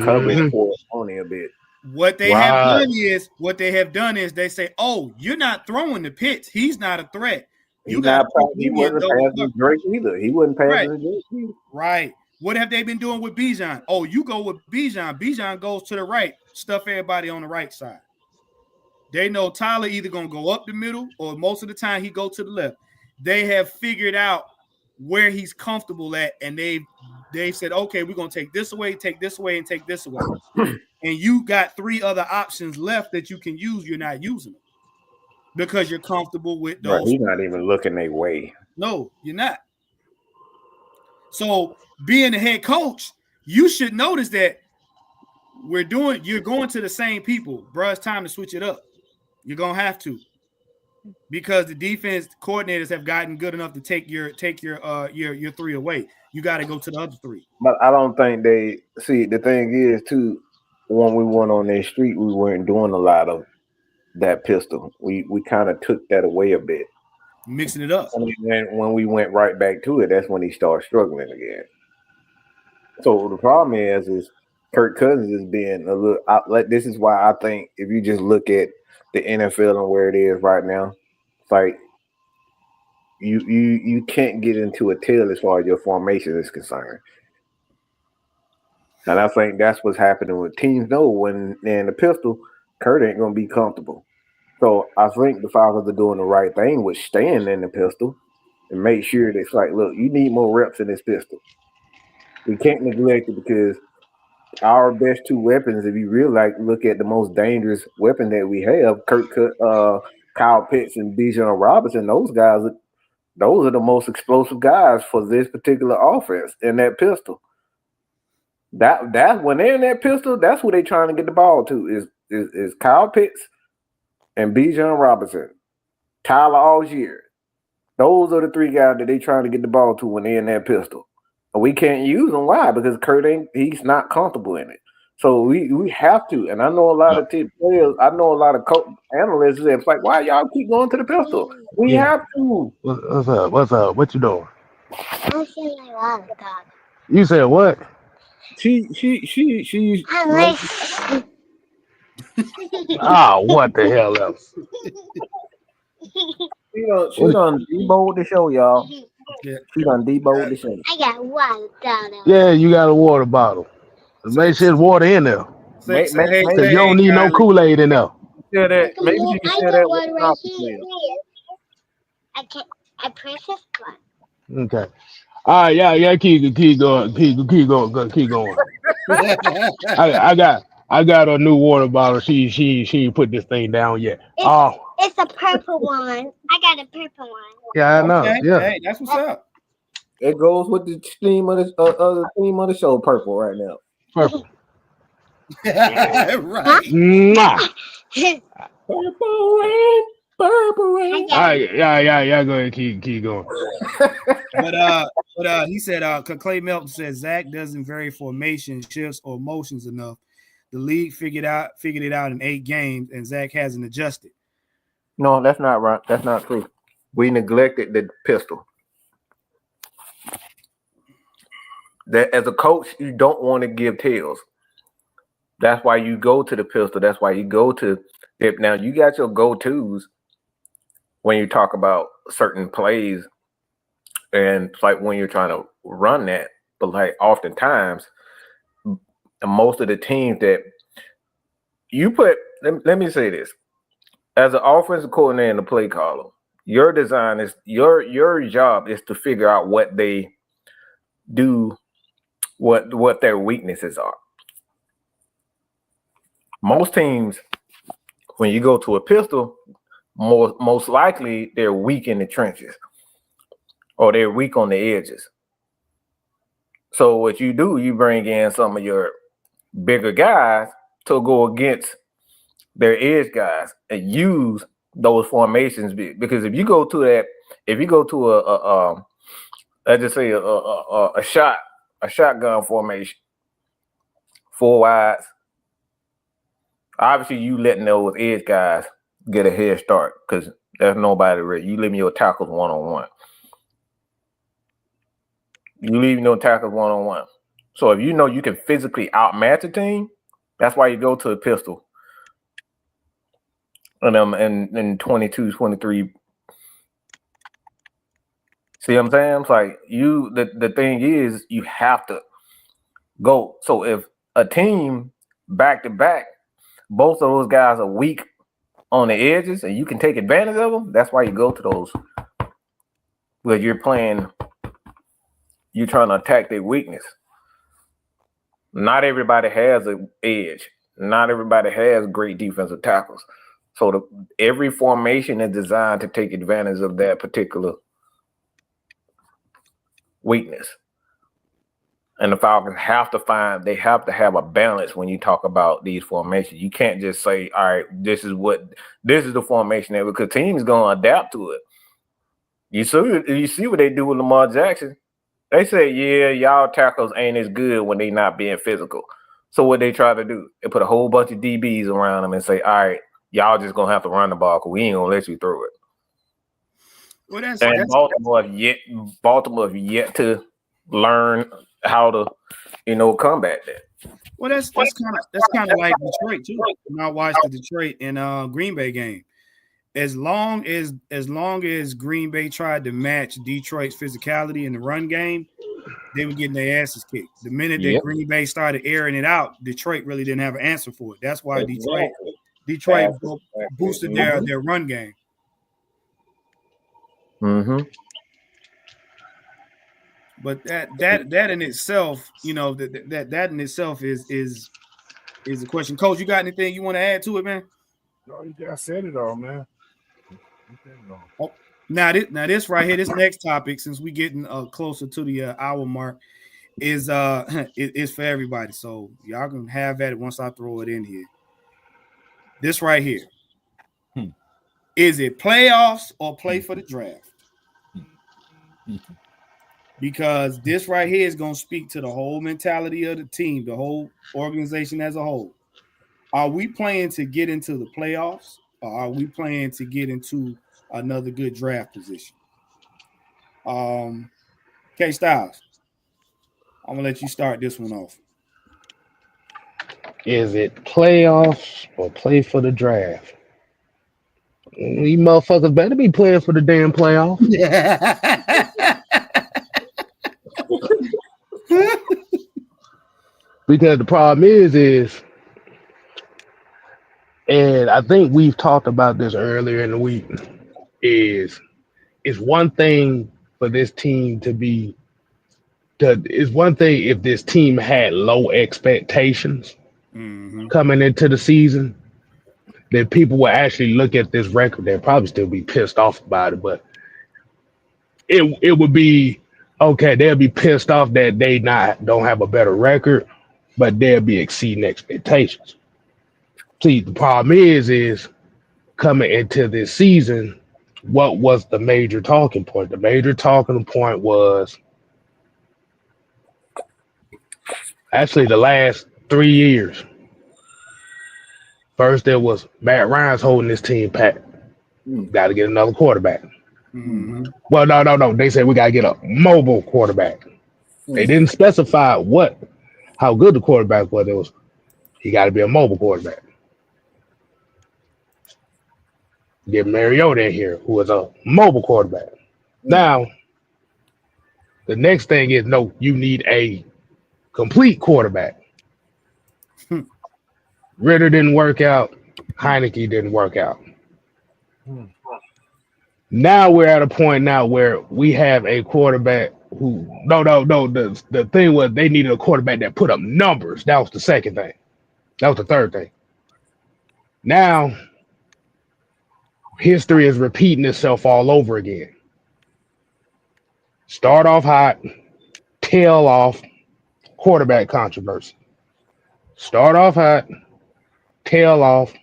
coverage for Mooney a bit. What they have done is they say, "Oh, you're not throwing the pitch. He's not a threat." He wasn't passing Drake either. He wasn't passing Drake either. Right. What have they been doing with Bijan? Oh, you go with Bijan. Bijan goes to the right. Stuff everybody on the right side. They know Tyler either going to go up the middle or most of the time he go to the left. They have figured out where he's comfortable at, and they've said, okay, we're going to take this away, and take this away. And you got 3 other options left that you can use. You're not using them because you're comfortable with those. Right, he's not even looking their way. No, you're not. So being the head coach, you should notice that you're going to the same people. Bro, it's time to switch it up. You're going to have to. Because the defense coordinators have gotten good enough to take your 3 away. You got to go to the other 3. But I don't think they see. The thing is, too, when we went on their street, we weren't doing a lot of that pistol. We kind of took that away a bit, mixing it up. And when we went right back to it, that's when he started struggling again. So the problem is Kirk Cousins is being a little. This is why I think if you just look at the NFL and where it is right now, it's like you can't get into a tail as far as your formation is concerned. And I think that's what's happening with teams. Know when they're in the pistol, Kurt ain't gonna be comfortable. So I think the Falcons are doing the right thing with staying in the pistol and make sure that it's like, look, you need more reps in this pistol. We can't neglect it because our best 2 weapons, if you really look at the most dangerous weapon that we have, Kyle Pitts and Bijan Robinson, those are the most explosive guys for this particular offense in that pistol. That when they're in that pistol, that's who they're trying to get the ball to is Kyle Pitts and Bijan Robinson, Tyler Algier. Those are the 3 guys that they're trying to get the ball to when they're in that pistol. And we can't use them. Why? Because Kurt he's not comfortable in it. So we have to. And I know a lot of players, I know a lot of analysts that it's like, why y'all keep going to the pistol? We have to. What's up? What you doing? I'm feeling like lava dog. You said what? She's what the hell else? She done deboed the show, y'all. Yeah. She done deboed the show. I got water down there. Yeah, you got a water bottle. Make sure there's water in there. Cause you don't need no Kool-Aid in there. Maybe you can say that. I precious one. Okay. All right, yeah, keep going, keep going. I got a new water bottle. She ain't put this thing down yet. It's a purple one. I got a purple one. Yeah, I know. Okay, Yeah, hey, that's what's up. It goes with the theme of the show, purple right now. perfect. Right. Mwah. Purple rain, purple rain. All right, yeah. Go ahead, keep going. But he said, Clay Melton said Zach doesn't vary formation, shifts, or motions enough. The league figured it out in 8 games, and Zach hasn't adjusted. No, that's not right. That's not true. We neglected the pistol. That as a coach, you don't want to give tails. That's why you go to the pistol. That's why you go to it. Now you got your go-tos when you talk about certain plays, and it's like when you're trying to run that. But like oftentimes, most of the teams that you put, let me say this: as an offensive coordinator and a play caller, your design is your job is to figure out what they do, what their weaknesses are. Most teams, when you go to a pistol, most likely they're weak in the trenches or they're weak on the edges. So what you do, you bring in some of your bigger guys to go against their edge guys and use those formations. Because if you go to a let's just say a shotgun formation, 4 wides. Obviously, you letting those edge guys get a head start because there's nobody ready. You leaving your tackles one-on-one. You leaving your tackles one-on-one. So if you know you can physically outmatch a team, that's why you go to a pistol. And 22, 23. See what I'm saying? It's like the thing is you have to go. So if a team back to back, both of those guys are weak on the edges and you can take advantage of them, that's why you go to those. Because you're trying to attack their weakness. Not everybody has an edge. Not everybody has great defensive tackles. So every formation is designed to take advantage of that particular weakness. And the Falcons have to have a balance when you talk about these formations. You can't just say, all right, this is the formation there, because teams going to adapt to it. You see what they do with Lamar Jackson. They say, yeah, y'all tackles ain't as good when they not being physical. So what they try to do, they put a whole bunch of DBs around them and say, all right, y'all just going to have to run the ball because we ain't going to let you throw it. Well, that's Baltimore have yet to learn how to, combat that. Well, that's kind of like Detroit too. When I watched the Detroit and Green Bay game, as long as Green Bay tried to match Detroit's physicality in the run game, they were getting their asses kicked. The minute that Green Bay started airing it out, Detroit really didn't have an answer for it. That's why Detroit boosted their run game. Mm-hmm. But that in itself, that in itself is a question. Coach, you got anything you want to add to it, man? No, you guys said it all, man. Oh, now this right here, this next topic, since we getting closer to the hour mark, is for everybody. So y'all can have at it once I throw it in here. This right here. Is it playoffs or play for the draft? Because this right here is going to speak to the whole mentality of the team, the whole organization as a whole. Are we playing to get into the playoffs, or are we playing to get into another good draft position? K Styles, I'm going to let you start this one off. Is it playoffs or play for the draft? You motherfuckers better be playing for the damn playoffs. Because the problem is, and I think we've talked about this earlier in the week, is it's one thing for this team to be. It's one thing if this team had low expectations coming into the season, then people will actually look at this record. They'll probably still be pissed off about it, but it would be okay. They'll be pissed off that they don't have a better record, but they'll be exceeding expectations. See, the problem is coming into this season, what was the major talking point? The major talking point was actually the last 3 years. First, there was Matt Ryan's holding this team packed. Got to get another quarterback. Well, no. They said we got to get a mobile quarterback. They didn't specify how good the quarterback was. It was he got to be a mobile quarterback. Get Mariota in here, who is a mobile quarterback. Now, the next thing is you need a complete quarterback. Ritter didn't work out. Heineke didn't work out. Now we're at a point now where we have a quarterback who the thing was they needed a quarterback that put up numbers. That was the second thing. That was the third thing. Now history is repeating itself all over again. Start off hot, tail off, quarterback controversy. Start off hot, tail off,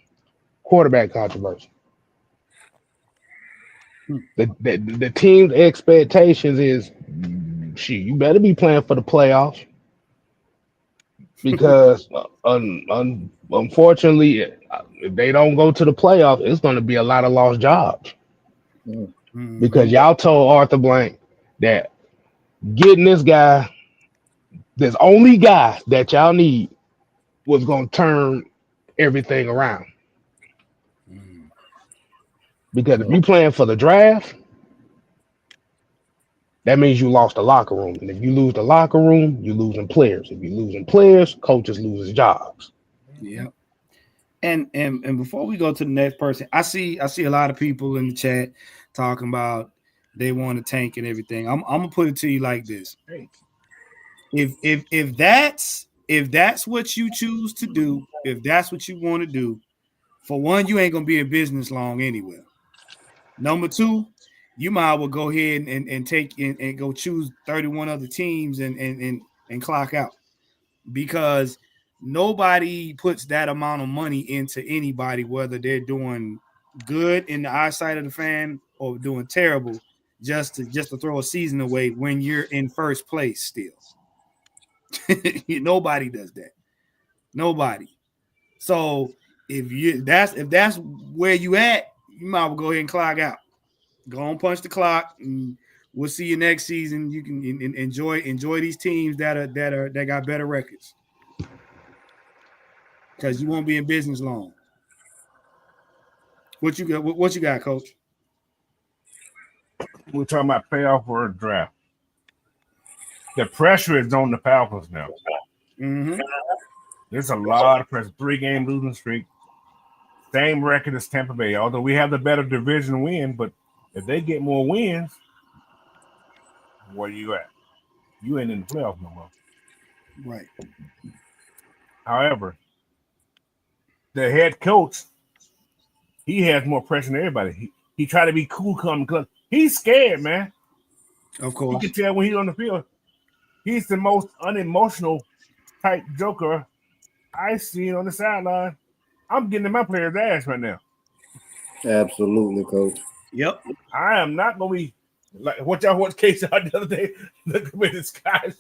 quarterback controversy. The team's expectations is, you better be playing for the playoffs because unfortunately, if they don't go to the playoffs, it's going to be a lot of lost jobs because y'all told Arthur Blank that getting this only guy that y'all need was going to turn everything around. Because if you playing for the draft, that means you lost the locker room. And if you lose the locker room, you're losing players. If you're losing players, coaches lose jobs. Yeah. And before we go to the next person, I see a lot of people in the chat talking about they want to tank and everything. I'm gonna put it to you like this. If that's what you choose to do, if that's what you want to do, for one, you ain't gonna be in business long anywhere. Number two, you might well go ahead and take and go choose 31 other teams and clock out, because nobody puts that amount of money into anybody, whether they're doing good in the eyesight of the fan or doing terrible, just to throw a season away when you're in first place still. Nobody does that. Nobody. So if that's where you at, you might well go ahead and clock out. Go on, punch the clock, and we'll see you next season. You can enjoy these teams that got better records, because you won't be in business long. What you got? What you got, Coach? We're talking about playoff or a draft. The pressure is on the Falcons now. There's a lot of pressure. 3-game losing streak. Same record as Tampa Bay. Although we have the better division win, but if they get more wins, where you at? You ain't in the playoffs no more. Right. However, the head coach, he has more pressure than everybody. He tried to be cool, calm, because he's scared, man. Of course. You can tell when he's on the field. He's the most unemotional type joker I've seen on the sideline. I'm getting in my player's ass right now. Absolutely, Coach. Yep. I am not going to be like what y'all watched Case out the other day. Look at this guy.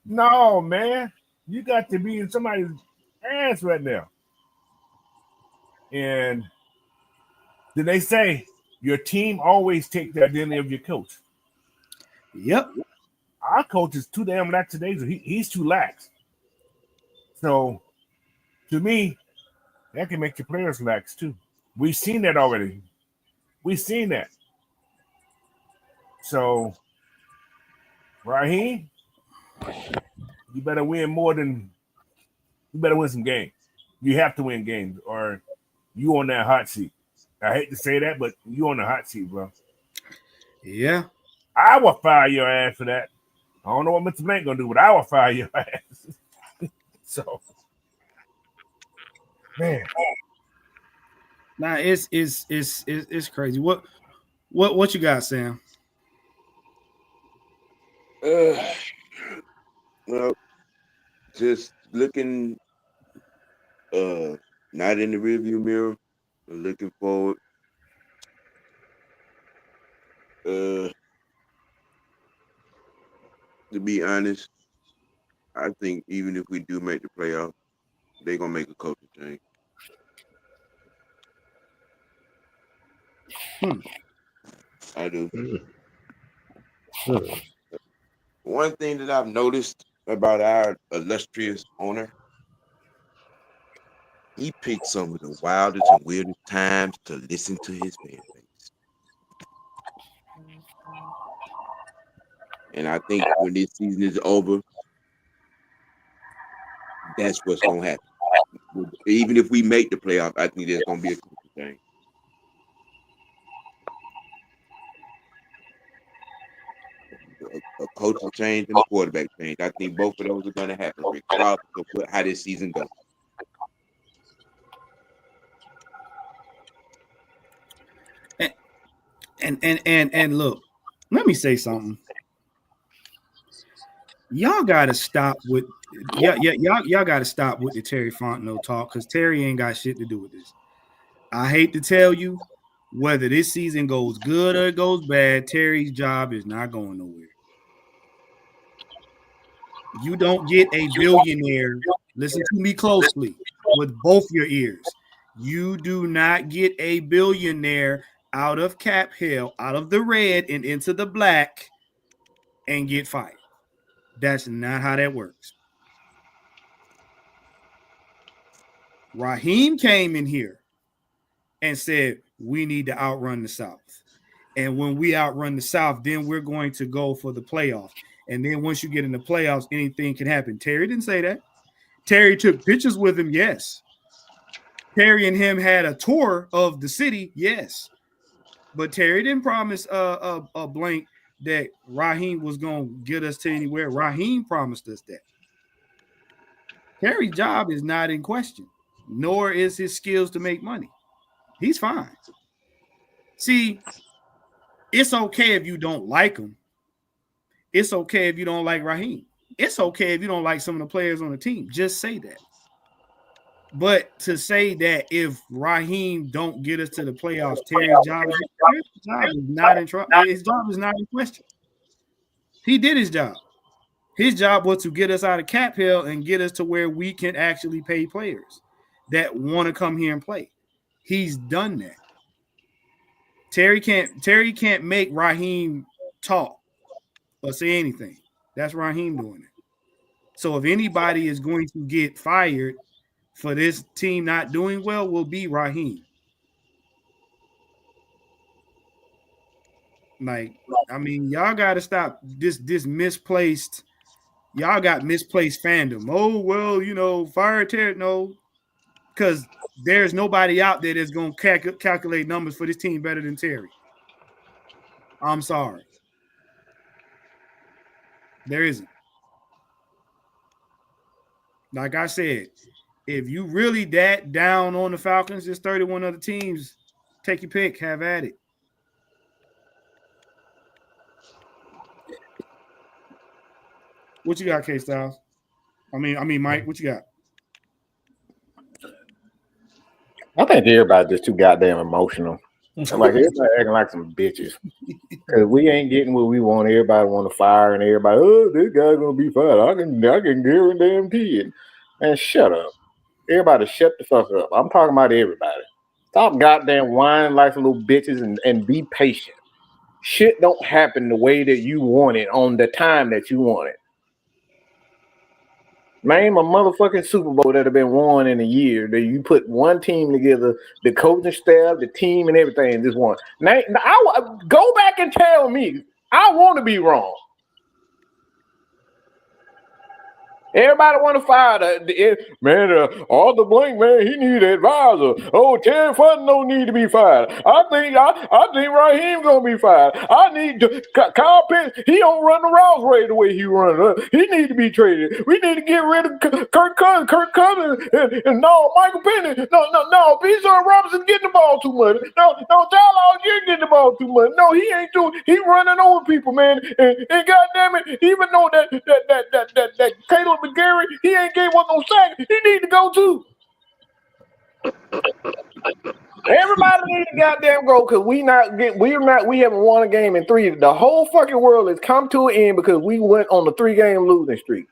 No, man. You got to be in somebody's ass right now. And did they say your team always take the identity of your coach? Yep. Our coach is too damn lackadaisical. He's too lax. So, to me, that can make your players lax too. We've seen that already. We've seen that. So, Raheem, you better win some games. You have to win games, or you on that hot seat. I hate to say that, but you on the hot seat, bro. Yeah. I will fire your ass for that. I don't know what Mr. Blank gonna do, but I will fire your ass. So, man, Nah, it's crazy. What you got, Sam? Well, just looking, not in the rearview mirror, but looking forward. To be honest, I think even if we do make the playoff, they're gonna make a coaching change. I do. One thing that I've noticed about our illustrious owner, he picked some of the wildest and weirdest times to listen to his fan base. And I think when this season is over, that's what's gonna happen. Even if we make the playoff, I think there's gonna be a coaching change. A coaching change and a quarterback change. I think both of those are gonna happen, regardless of how this season goes. And look, let me say something. Y'all gotta stop with y'all gotta stop with the Terry Fontenot talk, because Terry ain't got shit to do with this. I hate to tell you, whether this season goes good or it goes bad, Terry's job is not going nowhere. You don't get a billionaire. Listen to me closely with both your ears. You do not get a billionaire out of cap hell, out of the red and into the black, and get fired. That's not how that works. Raheem came in here and said, we need to outrun the South. And when we outrun the South, then we're going to go for the playoffs. And then once you get in the playoffs, anything can happen. Terry didn't say that. Terry took pictures with him, yes. Terry and him had a tour of the city, yes. But Terry didn't promise a blank that Raheem was going to get us to anywhere. Raheem promised us that. Terry's job is not in question, nor is his skills to make money. He's fine. See, it's okay if you don't like him. It's okay if you don't like Raheem. It's okay if you don't like some of the players on the team. Just say that. But to say that if Raheem don't get us to the playoffs, Terry's job is not in trouble. His job is not in question. He did his job. His job was to get us out of cap hell and get us to where we can actually pay players that want to come here and play. He's done that. Terry can't make Raheem talk or say anything. That's Raheem doing it. So if anybody is going to get fired for this team not doing well, will be Raheem. Like, I mean, y'all got to stop this misplaced. Y'all got misplaced fandom. Oh, well, you know, fire Terry. No, because there's nobody out there that's going to calculate numbers for this team better than Terry. I'm sorry. There isn't. Like I said, if you really that down on the Falcons, there's 31 other teams. Take your pick. Have at it. What you got, K-Styles? I mean, Mike, what you got? I think everybody's just too goddamn emotional. Like everybody acting like some bitches. Because we ain't getting what we want. Everybody want to fire, and everybody, oh, this guy's gonna be fired. I can guarantee it. Man, shut up. Everybody shut the fuck up. I'm talking about everybody. Stop goddamn whining like some little bitches and be patient. Shit don't happen the way that you want it on the time that you want it. Name a motherfucking Super Bowl that have been won in a year that you put one team together, the coaching staff, the team, and everything, and just won. Now, go back and tell me. I want to be wrong. Everybody want to fire all the blink man. He need an advisor. Oh, Terry Fudden don't need to be fired. I think Raheem gonna be fired. I need Kyle Pitts. He don't run the routes right the way he run. He need to be traded. We need to get rid of Kirk Cousins, and no Michael Penny. No. Bijan Robinson getting the ball too much. No, Tyler Algier getting the ball too much. No, he ain't doing. He running over people, man. And goddamn it, even though that Caleb McGarry, he ain't gave one no sack. He need to go too. Everybody need to goddamn go because we haven't won a game in 3. The whole fucking world has come to an end because we went on a 3-game losing streak.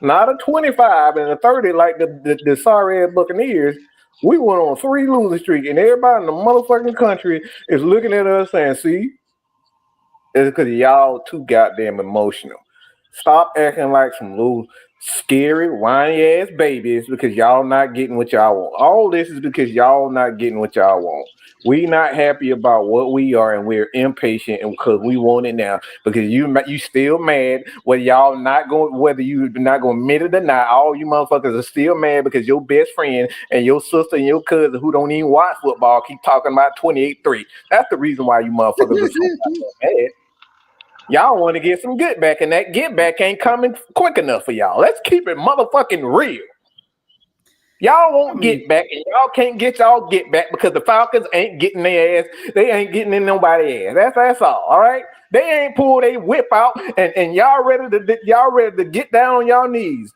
Not a 25 and a 30 like the sorry ass Buccaneers. We went on a 3 losing streak, and everybody in the motherfucking country is looking at us saying, "See, it's because y'all too goddamn emotional. Stop acting like some little scary, whiny ass babies because y'all not getting what y'all want. All this is because y'all not getting what y'all want. We not happy about what we are, and we're impatient because we want it now. Because you still mad whether you're not going to admit it or not. All you motherfuckers are still mad because your best friend and your sister and your cousin who don't even watch football keep talking about 28-3. That's the reason why you motherfuckers are so mad. Y'all want to get some get back, and that get back ain't coming quick enough for y'all. Let's keep it motherfucking real. Y'all won't get back, and y'all can't get y'all get back because the Falcons ain't getting their ass. They ain't getting in nobody's ass. That's all right? They ain't pulled a whip out, and y'all ready to get down on y'all knees,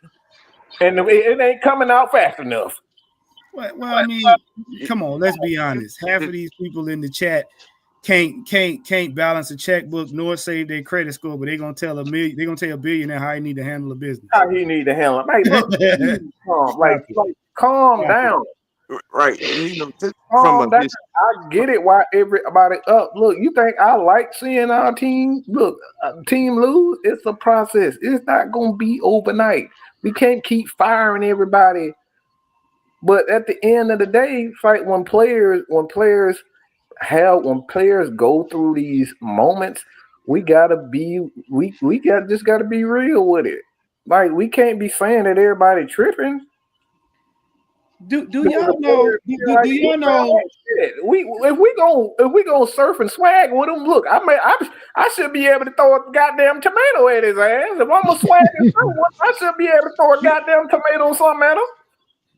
and it ain't coming out fast enough. Well, I mean, come on, let's be honest. Half of these people in the chat can't balance a checkbook nor save their credit score, but they're gonna tell a billionaire how he need to handle a business. How he need to handle it. Calm down. Right. Calm down. I get it why everybody up. Look, you think I like seeing our team team lose? It's a process. It's not gonna be overnight. We can't keep firing everybody. But at the end of the day, when players go through these moments, we gotta be real with it. Like, we can't be saying that everybody tripping. Do y'all know? Do y'all know? If we gonna surf and swag with him, look, I should be able to throw a goddamn tomato at his ass. If I'm a swag and I should be able to throw a goddamn tomato or something at him.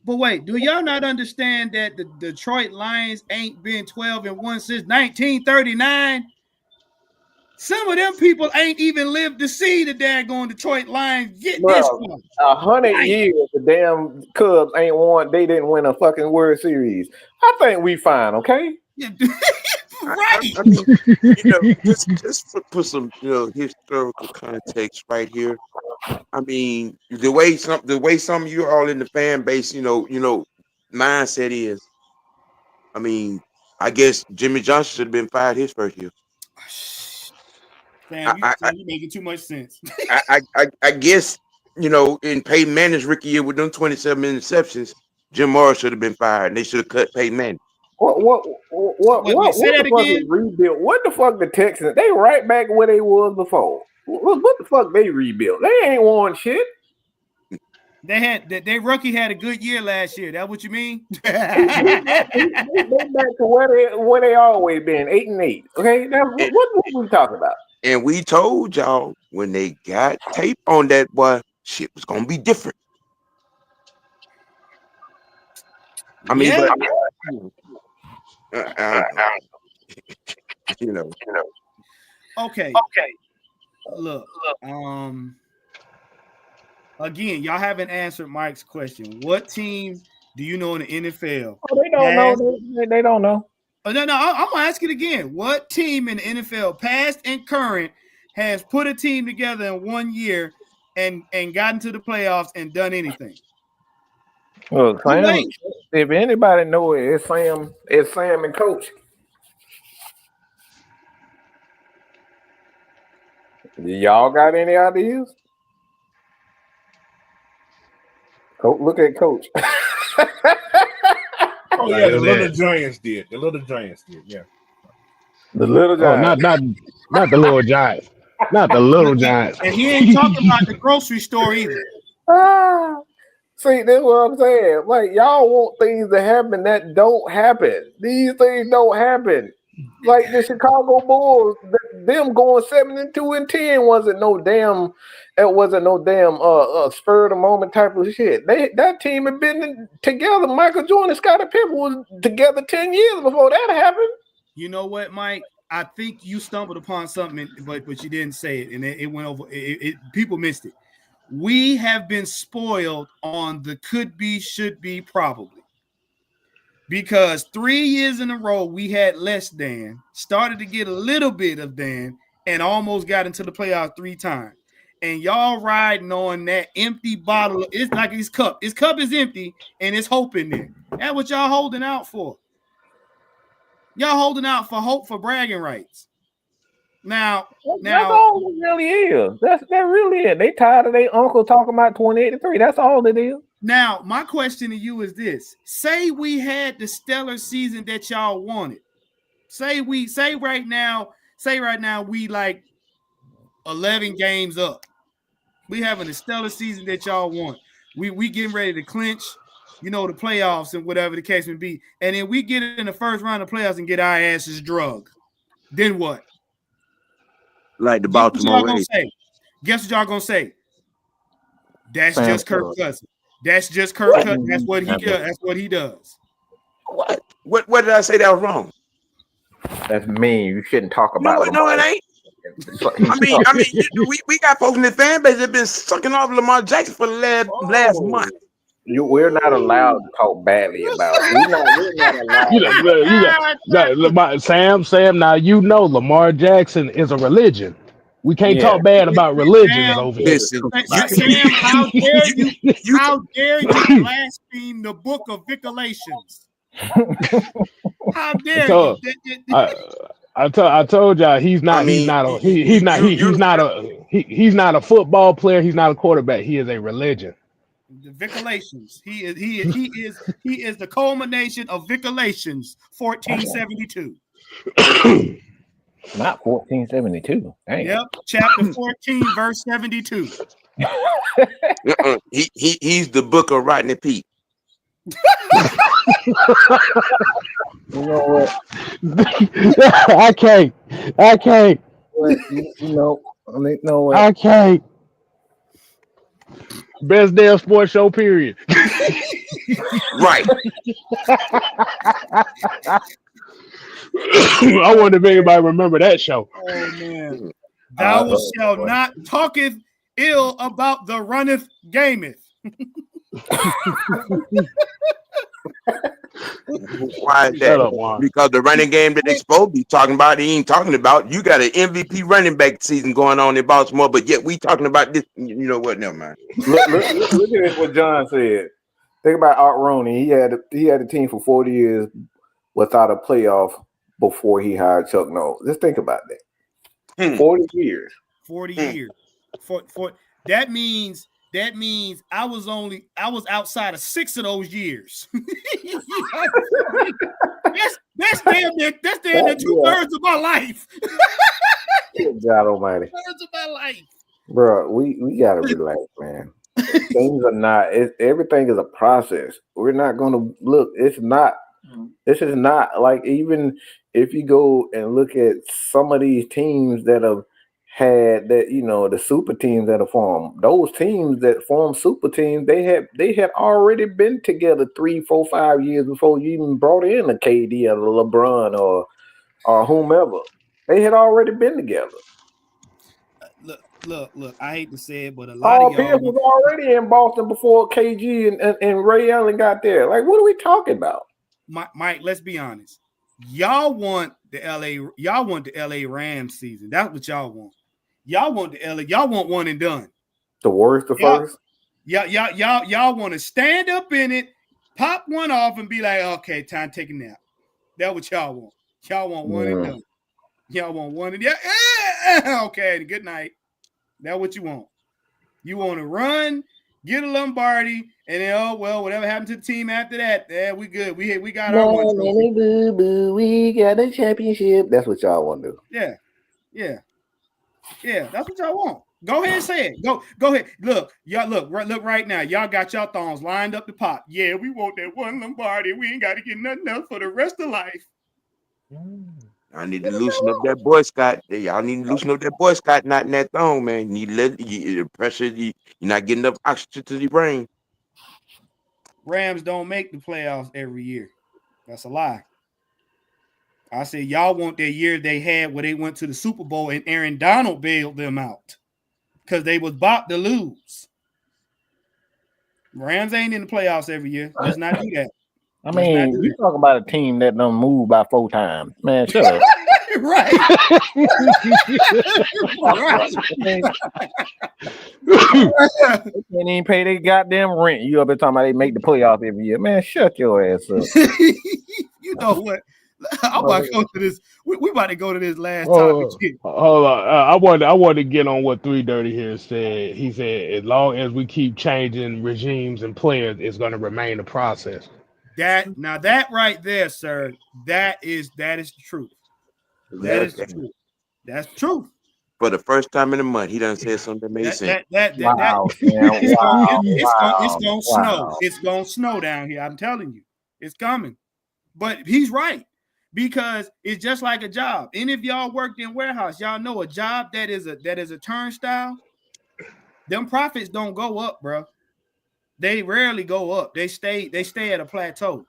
But wait, do y'all not understand that the Detroit Lions ain't been 12-1 since 1939? Some of them people ain't even lived to see the daggone Detroit Lions get this one. 100 years, the damn Cubs ain't won. They didn't win a fucking World Series. I think we fine, okay? Right. I mean, just to put some historical context right here. I mean, the way some of you all in the fan base, mindset is. I mean, I guess Jimmy Johnson should have been fired his first year. Damn, you're making too much sense. I guess in Peyton Manning's rookie year with them 27 interceptions, Jim Morris should have been fired, and they should have cut Peyton Manning. What the fuck is rebuilt? What the fuck the Texans? They right back where they was before. What the fuck they rebuilt? They ain't won shit. Their rookie had a good year last year. That what you mean? they back to where they always been, 8-8. Okay, what we talking about? And we told y'all when they got tape on that boy, shit was gonna be different. I mean, Okay. Look, again, y'all haven't answered Mike's question. What team do you know in the NFL? Oh, they don't know. They don't know. Oh, no, I'm gonna ask it again. What team in the NFL, past and current, has put a team together in 1 year and gotten to the playoffs and done anything? Well, Sam, if anybody know it, it's Sam. It's Sam and Coach. Y'all got any ideas? Look at Coach. Oh yeah, the Little Giants did. Yeah. The Little Giants. Not the Little Giants. Not the Little Giants. And he ain't talking about the grocery store either. See, that's what I'm saying. Like, y'all want things to happen that don't happen. These things don't happen. Like the Chicago Bulls, them going 7-2-10 wasn't no damn spur of the moment type of shit. That team had been together. Michael Jordan and Scottie Pippen was together 10 years before that happened. You know what, Mike? I think you stumbled upon something, but you didn't say it, and it went over. People missed it. We have been spoiled on the could be, should be, probably. Because 3 years in a row, we had less than, started to get a little bit of than, and almost got into the playoffs 3 times. And y'all riding on that empty bottle. It's like his cup. His cup is empty, and it's hope in there. That's what y'all holding out for. Y'all holding out for hope for bragging rights. Now, that's all it really is. That really is. They tired of their uncle talking about 28-3. That's all it is. Now, my question to you is this: say we had the stellar season that y'all wanted. Say right now we like 11 games up. We having a stellar season that y'all want. We getting ready to clinch, the playoffs and whatever the case may be. And then we get in the first round of playoffs and get our asses drugged. Then what? Like the Baltimore Ravens. Guess what y'all gonna say? That's just Kirk Cousins. That's just Kirk Cousins. That's what he does. That's what he does. What did I say that was wrong? That's mean. You shouldn't talk about it. No, it ain't. I mean, we got folks in the fan base that have been sucking off Lamar Jackson for the last month. We're not allowed to talk badly about it. We're not allowed. Sam. Now Lamar Jackson is a religion. We can't talk bad about religions over here. Sam, how dare you? How dare you blaspheme the book of Vicolations? How dare you? I told y'all he's not a football player. He's not a quarterback. He is a religion. The Vicolations. He is the culmination of Vicolations 1472. Not 1472. Dang. Yep, chapter 14, verse 72. He's the book of Rodney Pete. You know what? I can't. I can't. Best damn sports show, period. Right. I wonder if anybody remember that show. Oh man. Thou shalt not talketh ill about the runneth gameth. Why is that? Because the running game that they supposed to be talking about, he ain't talking about. You got an MVP running back season going on in Baltimore, but yet we talking about this. You know what? Never mind. Look at what John said. Think about Art Rooney. He had a team for 40 years without a playoff before he hired Chuck Norris. Just think about that. 40 years. 40 years. That means I was outside of 6 of those years. that's damn near 2/3 of my life. God Almighty. 2/3 of my life. Bro, we gotta relax, man. Things are not. Everything is a process. We're not going to look. It's not. This is not like, even if you go and look at some of these teams that have had that, the super teams that have formed. Those teams that form super teams, they had already been together 3, 4, 5 years before you even brought in a KD or a LeBron or whomever. They had already been together. Look, I hate to say it, but a lot of y'all Pierce was already in Boston before KG and Ray Allen got there. Like, what are we talking about? Mike, let's be honest. Y'all want the LA Rams season. That's what y'all want. Y'all want one and done. The worst of first? Y'all want to stand up in it, pop one off, and be like, okay, time to take a nap. That's what y'all want. Y'all want one and done. Y'all want one and okay, good night. That's what you want. You want to run, get a Lombardi, and then whatever happened to the team after that, we good. We got our one. We got a championship. That's what y'all want to do. Yeah. That's what y'all want. Go ahead and say it. Go ahead. Look, y'all look right now. Y'all got y'all thongs lined up to pop. Yeah, we want that one Lombardi. We ain't got to get nothing else for the rest of life. I need to loosen up that Boy Scout. Y'all need to loosen up that Boy Scout knot in that thong, man. You need to let the pressure. You're not getting enough oxygen to the brain. Rams don't make the playoffs every year. That's a lie. I said y'all want that year they had where they went to the Super Bowl and Aaron Donald bailed them out because they was about to lose. Rams ain't in the playoffs every year. Let's not do that. I mean, you talking about a team that done moved by 4 times. Man, shut up. Right. They can't even pay their goddamn rent. You up there talking about they make the playoffs every year. Man, shut your ass up. You know what? I'm about to go to this. We about to go to this last topic. Hold on. I wanted to get on what 3 Dirty here said. He said, as long as we keep changing regimes and players, it's going to remain a process. That right there, sir, that is the truth. That is the truth. That's the truth. For the first time in a month, he done said something that made sense. It's gonna snow. It's gonna snow down here. I'm telling you, it's coming. But he's right, because it's just like a job. Any of y'all worked in warehouse, y'all know a job that is a turnstile. Them profits don't go up, bro. They rarely go up. They stay at a plateau.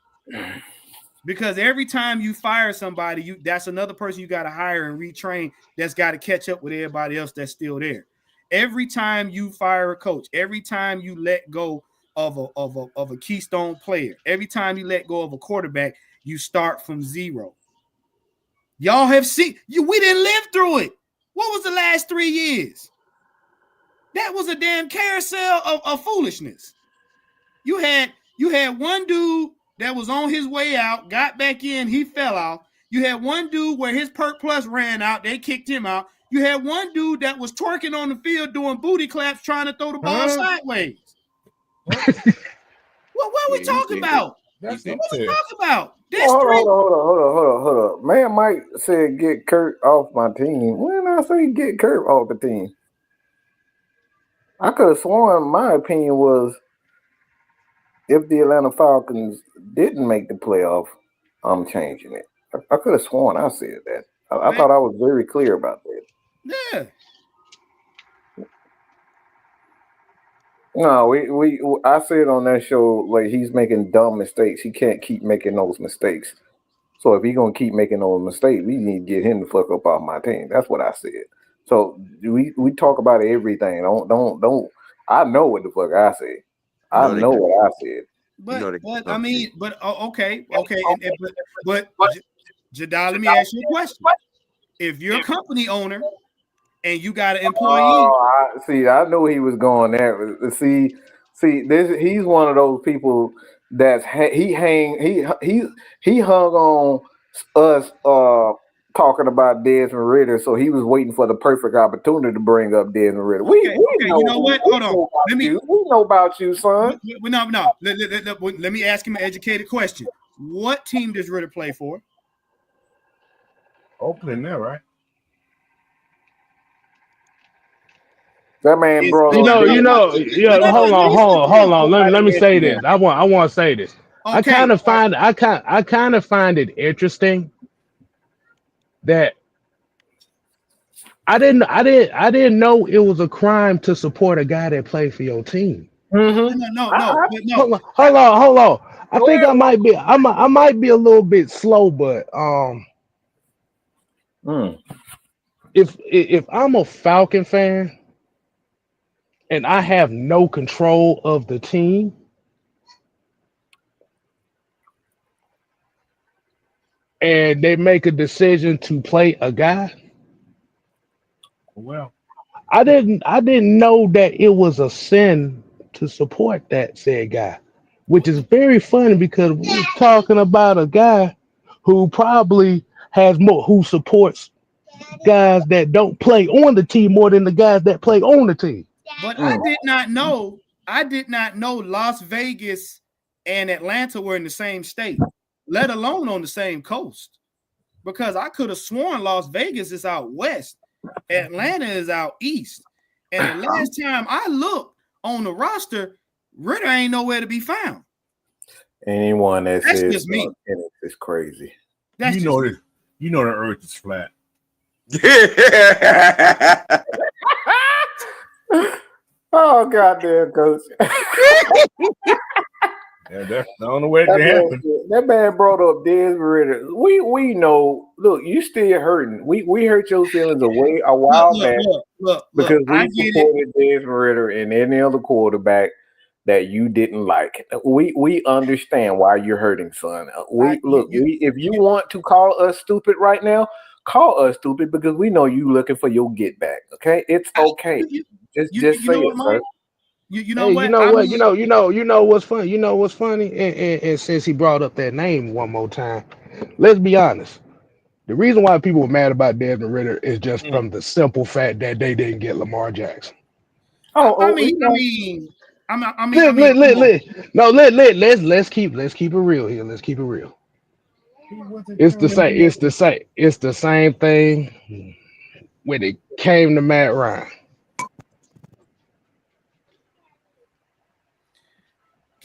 Because every time you fire somebody, that's another person you got to hire and retrain that's got to catch up with everybody else that's still there. Every time you fire a coach, every time you let go of a keystone player, every time you let go of a quarterback, you start from zero. Y'all have seen we didn't live through it. What was the last 3 years? That was a damn carousel of foolishness. You had one dude that was on his way out, got back in, he fell off. You had one dude where his perk plus ran out, they kicked him out. You had one dude that was twerking on the field doing booty claps trying to throw the ball sideways. What are we talking about? What we talking about? Hold on. Man, Mike said get Kurt off my team. When I say get Kurt off the team, I could have sworn my opinion was if the Atlanta Falcons didn't make the playoff, I'm changing it. I could have sworn I said that. I thought I was very clear about that. Yeah. No, I said on that show, like, he's making dumb mistakes. He can't keep making those mistakes. So if he's gonna keep making those mistakes, we need to get him the fuck up off my team. That's what I said. So we talk about everything. Don't. I know what the fuck I said. I know what I said. But I mean, okay. But Jadal, let me ask you a question. If you're a company owner and you got an employee, I knew he was going there. See, he's one of those people that's he hung on us talking about Desmond Ritter, so he was waiting for the perfect opportunity to bring up Desmond Ritter. We know, you know what? Hold on. We know about you, son. No. Let me ask him an educated question. What team does Ritter play for? Oakland now, right? That man, bro. Hold on. Let me say this. I want to say this. Okay. I kind of find it interesting that I didn't know it was a crime to support a guy that played for your team. Mm-hmm. No. Hold on. I think I might be a little bit slow, but if I'm a Falcon fan and I have no control of the team, and they make a decision to play a guy, well, I didn't know that it was a sin to support that said guy, which is very funny because we're talking about a guy who probably has more, who supports guys that don't play on the team more than the guys that play on the team. But I did not know Las Vegas and Atlanta were in the same state, let alone on the same coast. Because I could have sworn Las Vegas is out west, Atlanta is out east. And the last time I looked on the roster, Ritter ain't nowhere to be found. Anyone that That's says just me. Penix is crazy. That's You know this. You know the earth is flat. Oh goddamn, coach. Yeah, that's the only way it can happen. That man brought up Desmond Ritter. We know. Look, you still hurting. We hurt your feelings a while back because we supported Desmond Ritter and any other quarterback that you didn't like. We understand why you're hurting, son. If you want to call us stupid right now, call us stupid because we know you looking for your get back. Okay, it's okay. Just say it, sir. You know Hey, what? you know what's funny. You know what's funny, and since he brought up that name one more time, let's be honest. The reason why people were mad about Desmond Ritter is just from the simple fact that they didn't get Lamar Jackson. Let's keep it real here. Let's keep it real. It's the same thing when it came to Matt Ryan.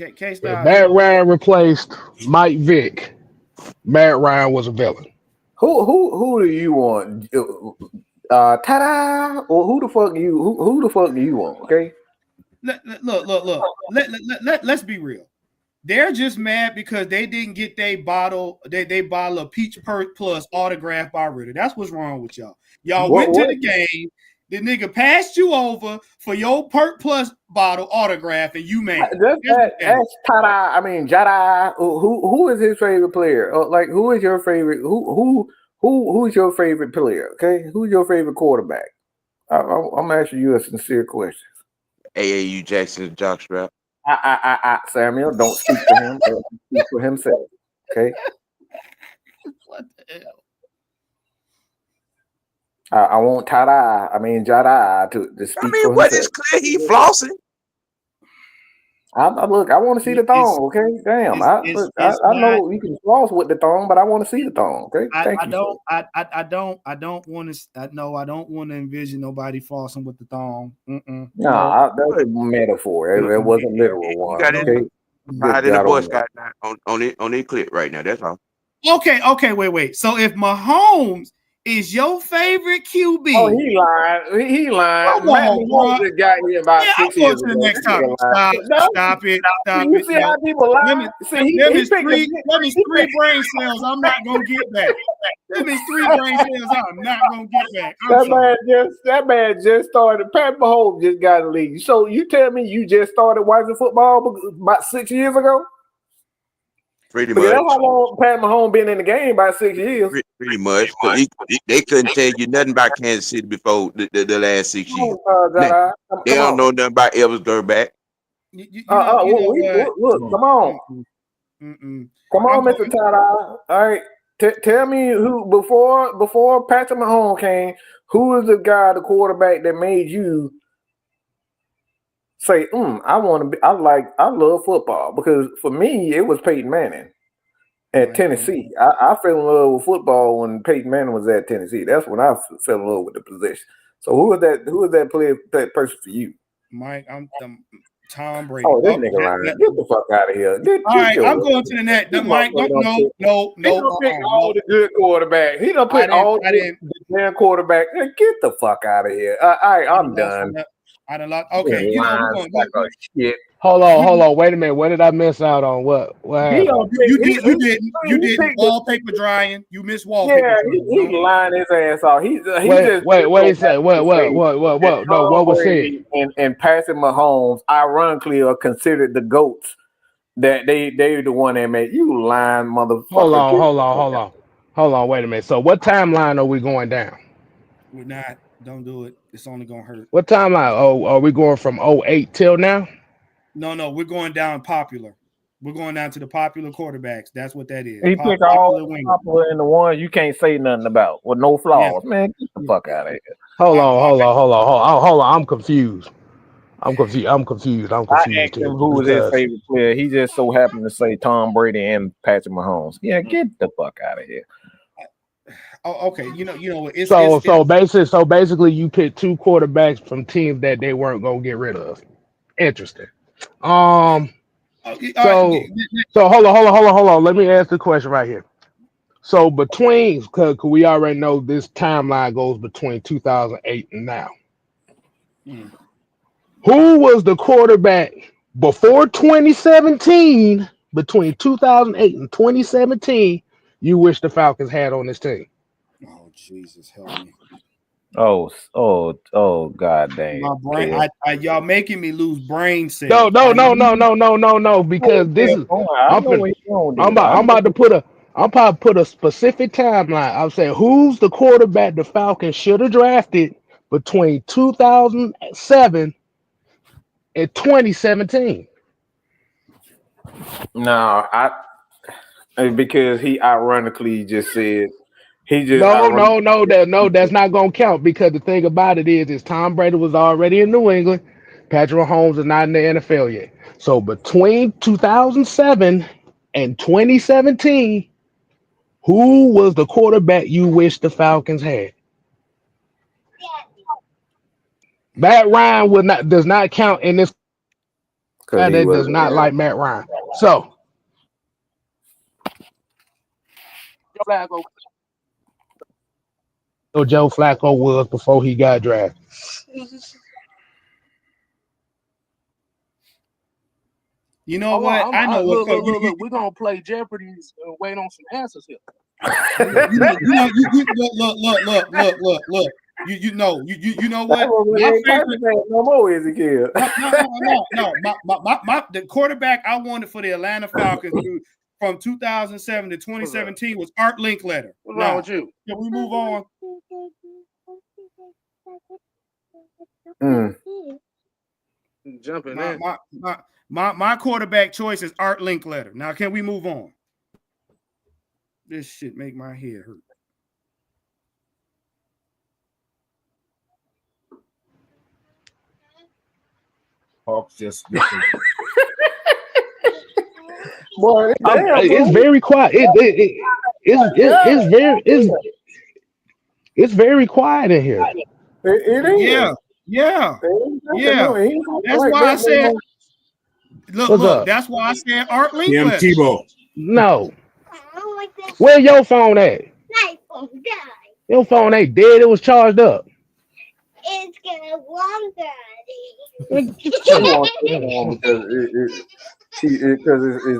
If Matt Ryan replaced Mike Vick, Matt Ryan was a villain. Who do you want? Ta-da! Or who the fuck do you want? Okay. Look. Let's be real. They're just mad because they didn't get they bottle of Peach Perk Plus autographed by Ritter. That's what's wrong with y'all. Y'all went to the game. The nigga passed you over for your Perk Plus bottle autograph, and you mad. That's ta-da. I mean, Jada. Who is his favorite player? Like, who is your favorite? Who's your favorite player? Okay, who's your favorite quarterback? I'm asking you a sincere question. AAU Jackson jockstrap. Samuel, don't speak for him. Speak for himself. Okay. What the hell? I want Jada to speak for himself. What is clear? He flossing. I want to see the thong. Okay, damn. I know you can floss with the thong, but I want to see the thong. Okay, I don't want to envision nobody flossing with the thong. No, that's a metaphor. It wasn't literal one. Okay, the Boy Scout on their clip right now. That's all. Okay. Wait. So if Mahomes is your favorite QB? Oh, he lied. Mahomes just got here about 6 years ago. To the next topic. Stop it. You see how people lie? Them is three brain cells I'm not going to get back. Them is three brain cells I'm not going to get back. That man just started. Pat Mahomes just got in the league. So you tell me you just started watching football about 6 years ago? Pretty much. That's how long Pat Mahomes been in the game, about 6 years. Pretty much. They couldn't tell you nothing about Kansas City before the last 6 years. They don't know nothing about Elvis Durback. Look, come on. Come on, Mr. Tada. All right. Tell me who before Patrick Mahomes came, who is the quarterback that made you say, I love football? Because for me, it was Peyton Manning at Tennessee. I fell in love with football when Peyton Manning was at Tennessee. That's when I fell in love with the position. So who is that player, that person for you? Mike, I'm Tom Brady. Oh, this nigga lying. Get the fuck out of here. All right, I'm going to the net. Mike, no. He don't pick all the good quarterbacks. He don't pick all the damn quarterbacks. Get the fuck out of here. All right, I'm done. Okay, we're going shit. Hold on. Wait a minute. What did I miss out on? What happened? You did wallpaper drying. You missed wallpaper. Yeah, he's lying his ass off. What he said? What? No, what was said? And Patrick Mahomes, ironically, are considered the GOATs. That they're the one that made you lying, motherfucker. Hold on. Wait a minute. So what timeline are we going down? We're not. Don't do it. It's only gonna hurt. What timeline? Oh, are we going from 08 till now? No, we're going down popular. We're going down to the popular quarterbacks. That's what that is. He picked all the popular and the ones you can't say nothing about with no flaws. Yeah. Man, get the fuck out of here. Hold on. I'm confused. I asked him who was his favorite player. He just so happened to say Tom Brady and Patrick Mahomes. Yeah, get the fuck out of here. Oh, okay. You know, it's So basically, you picked two quarterbacks from teams that they weren't gonna get rid of. Interesting. Um. So hold on. Let me ask the question right here. So between, because we already know this timeline goes between 2008 and now. Who was the quarterback before 2017? Between 2008 and 2017, you wish the Falcons had on this team? Oh Jesus, help me! Oh, God dang. My brain, y'all making me lose brain cells. No, because this is I'm about to put a specific timeline. I'm saying who's the quarterback the Falcons should have drafted between 2007 and 2017. No, because he ironically just said No, that's not gonna count because the thing about it is Tom Brady was already in New England. Patrick Mahomes is not in the NFL yet. So between 2007 and 2017, who was the quarterback you wish the Falcons had? Matt Ryan does not count in this. That does not like Matt Ryan. So Joe Flacco was before he got drafted. You know what? I know what. Look, we're gonna play Jeopardy and wait on some answers here. Look. You know what? My favorite. No more is he kid. No. The quarterback I wanted for the Atlanta Falcons from 2007 to 2017 was Art Linkletter. What's wrong with you? Can we move on? Jumping in. My quarterback choice is Art Linkletter. Now, can we move on? This shit make my head hurt. Hawks just Boy, it's very quiet. It's very quiet in here. It is. Yeah. That's why I said. Look. That's why I said Art Linkletter. Tim Tebow. No. Where your phone at? My phone died. Your phone ain't dead. It was charged up. It's gonna warm, Daddy. Because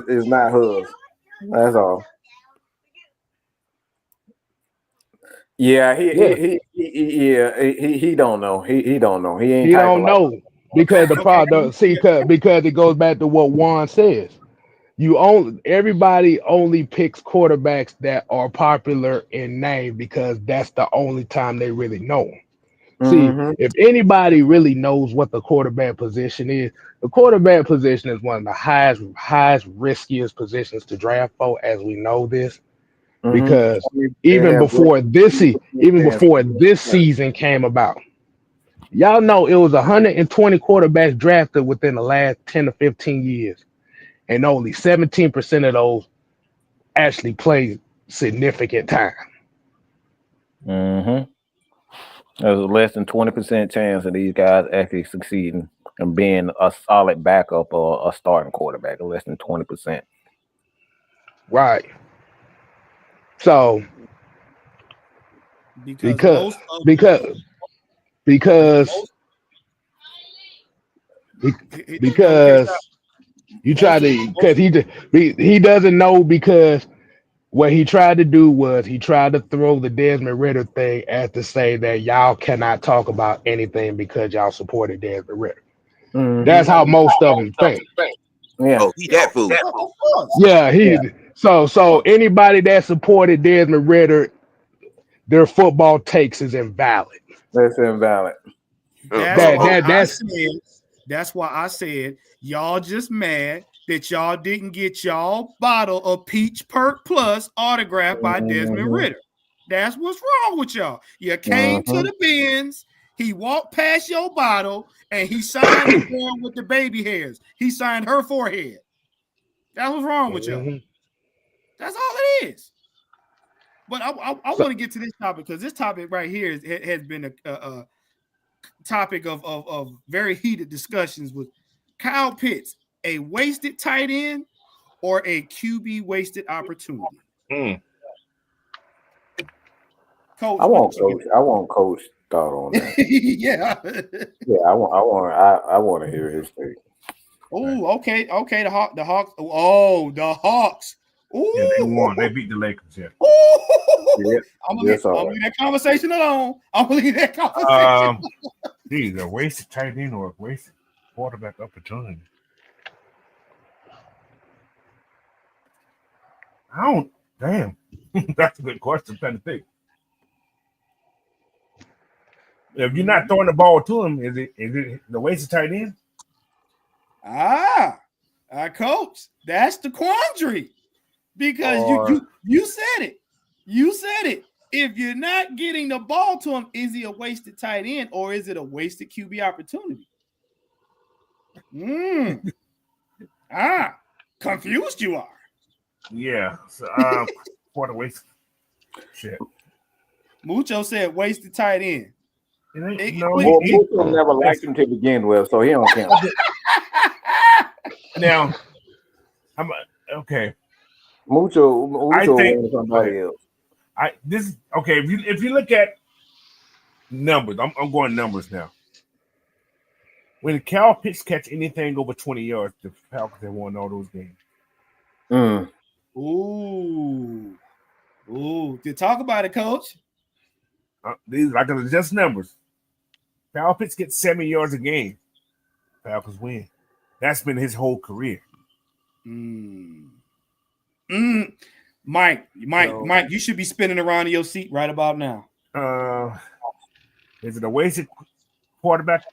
it's not hers. That's all. Yeah, he don't know. He don't know. He don't know because the problem. Because it goes back to what Juan says. Everybody only picks quarterbacks that are popular in name because that's the only time they really know them. See, if anybody really knows what the quarterback position is, the quarterback position is one of the highest riskiest positions to draft for, as we know this. Because even before this season came about, y'all know it was 120 quarterbacks drafted within the last 10 to 15 years, and only 17% of those actually played significant time. There's less than 20% chance of these guys actually succeeding and being a solid backup or a starting quarterback. Less than 20%. Right. So because you try to because he doesn't know because what he tried to do was he tried to throw the Desmond Ridder thing as to say that y'all cannot talk about anything because y'all supported Desmond Ridder. That's how most of them think. Yeah. Oh, he that fool. Yeah, So anybody that supported Desmond Ridder, their football takes is invalid. That's invalid. That's why I said y'all just mad that y'all didn't get y'all bottle of Peach Perk Plus autographed by Desmond Ridder. That's what's wrong with y'all. You came to the bins, he walked past your bottle, and he signed the girl with the baby hairs. He signed her forehead. That's what's wrong with y'all. That's all it is. But I want to get to this topic because this topic right here has been a topic of very heated discussions with Kyle Pitts, a wasted tight end or a QB wasted opportunity. Coach, I want Coach thought on that. yeah. I want to hear his take. Oh, okay. The Hawks. Oh, the Hawks. Ooh. Yeah, they won. They beat the Lakers. Yeah. Yeah. I'm gonna leave that conversation alone. I'm gonna leave that conversation. Geez, a wasted tight end or a wasted quarterback opportunity. Damn. That's a good question. I'm trying to think. If you're not throwing the ball to him, is it the wasted tight end? Coach, that's the quandary. Because you said it. You said it. If you're not getting the ball to him, is he a wasted tight end or is it a wasted QB opportunity? Confused you are. Yeah. So, what a waste. Shit. Mucho said wasted tight end. Mucho never liked him to begin with, so he don't count. Now, okay. Mucho I think somebody else. If you look at numbers, I'm going numbers now. When Kyle Pitts catch anything over 20 yards, the Falcons have won all those games. Ooh. To talk about it, Coach. These like just numbers. Kyle Pitts gets 70 yards a game. Falcons win. That's been his whole career. Mike, you should be spinning around in your seat right about now. Is it a wasted quarterback?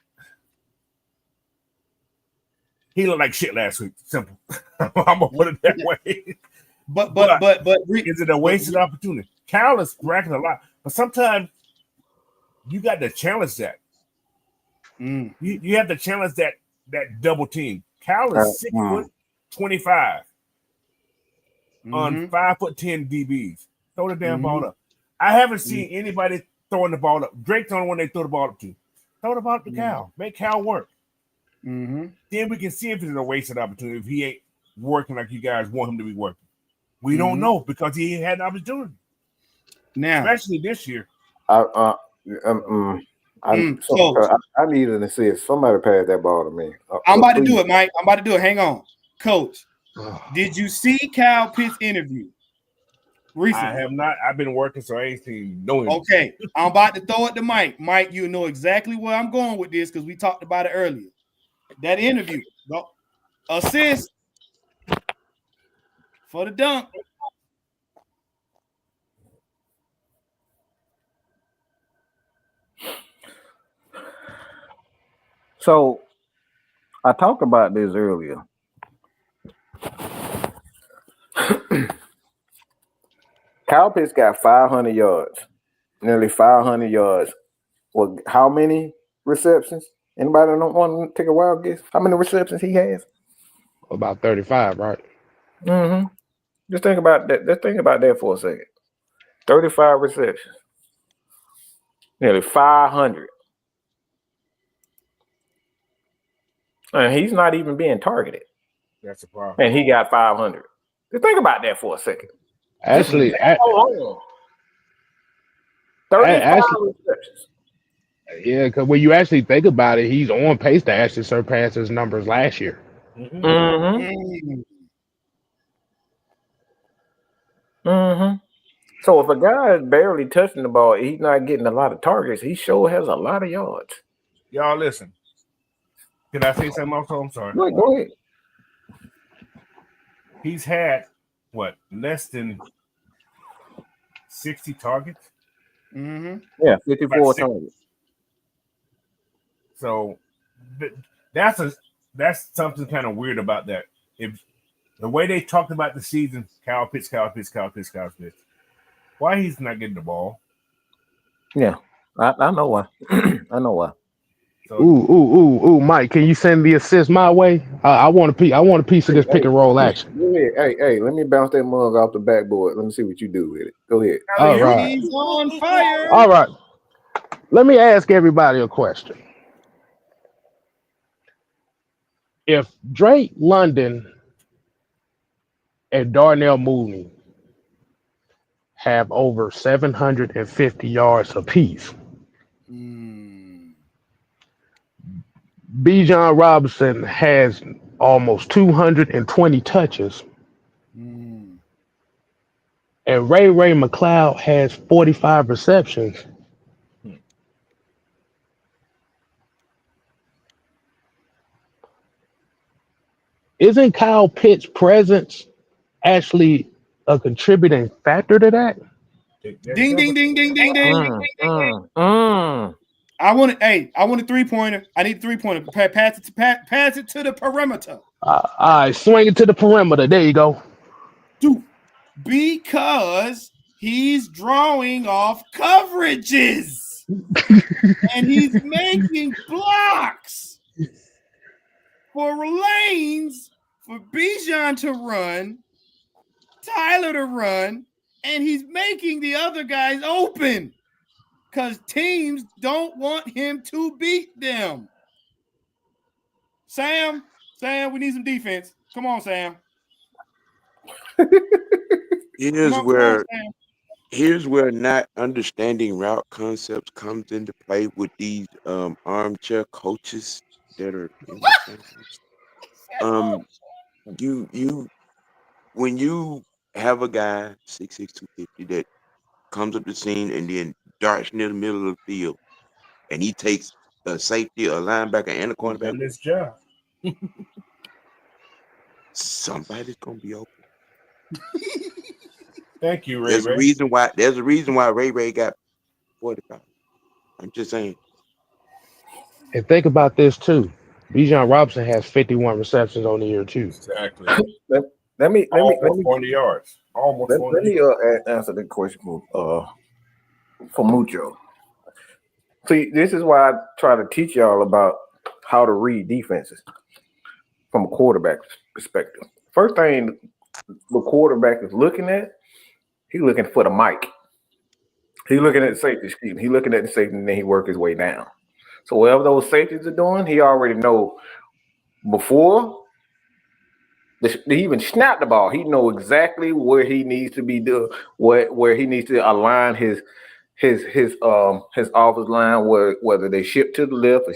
He looked like shit last week. Simple. I'm gonna put it that way. But is it a wasted opportunity? Cal is racking a lot, but sometimes you got to challenge that. You have to challenge that double team. Cal is 6'25" on 5'10" DBs. Throw the damn ball up. I haven't seen anybody throwing the ball up. Drake's the only one they throw the ball up to. Throw the ball up to Cal. Make Cal work. Then we can see if it's a wasted opportunity, if he ain't working like you guys want him to be working. We don't know because he ain't had an opportunity. Now, especially this year. I needed to see if somebody passed that ball to me. I'm about to do it, Mike. I'm about to do it. Hang on. Coach, did you see Kyle Pitts' interview recently? I have not. I've been working, so I ain't seen no interview. Okay. I'm about to throw it to Mike. Mike, you know exactly where I'm going with this because we talked about it earlier. That interview. Assist for the dunk. So I talked about this earlier. Kyle Pitts got 500 yards, nearly 500 yards. Well, how many receptions? Anybody don't want to take a wild guess? How many receptions he has? About 35, right? Just think about that. Let's think about that for a second. 35 receptions, nearly 500. And he's not even being targeted. That's a problem. And he got 500. Just think about that for a second. Actually, 35 receptions. Yeah, because when you actually think about it, he's on pace to actually surpass his numbers last year. So if a guy is barely touching the ball, he's not getting a lot of targets. He sure has a lot of yards. Y'all listen. Can I say something also? I'm sorry. Go ahead. He's had less than 60 targets? Yeah, 54 targets. So that's something kind of weird about that. If the way they talked about the season, Kyle Pitts. Why he's not getting the ball? Yeah, I know why. I know why. So Ooh, Mike, can you send the assist my way? I want a piece of this pick and roll action. Hey, let me bounce that mug off the backboard. Let me see what you do with it. Go ahead. All right. He's on fire. All right. Let me ask everybody a question. If Drake London and Darnell Mooney have over 750 yards apiece, Bijan Robinson has almost 220 touches, and Ray McLeod has 45 receptions. Isn't Kyle Pitts' presence actually a contributing factor to that? Ding, ding, ding, ding, ding, ding. I want a 3-pointer. I need a 3-pointer. Pass it to the perimeter. All right, swing it to the perimeter. There you go. Dude, because he's drawing off coverages and he's making blocks for lanes for Bijan to run, Tyler to run, and he's making the other guys open because teams don't want him to beat them. Sam, we need some defense. Come on, Sam. Here's where not understanding route concepts comes into play with these armchair coaches that are in the you when you have a guy 6'6", 250 that comes up the scene and then darts near the middle of the field, and he takes a safety, a linebacker, and a cornerback. And this job, somebody's gonna be open. Thank you, Ray. There's a reason why Ray got 45. I'm just saying. And think about this too. Bijan Robinson has 51 receptions on the year too. Exactly. Let me 40 yards. Almost. Let me answer the question for Mucho. See, this is why I try to teach y'all about how to read defenses from a quarterback perspective. First thing the quarterback is looking at, he's looking for the mic. He's looking at the safety scheme. He's looking at the safety, and then he works his way down. So whatever those safeties are doing, he already know before they even snap the ball. He know exactly where he needs to be where he needs to align his offensive line, whether they ship to the left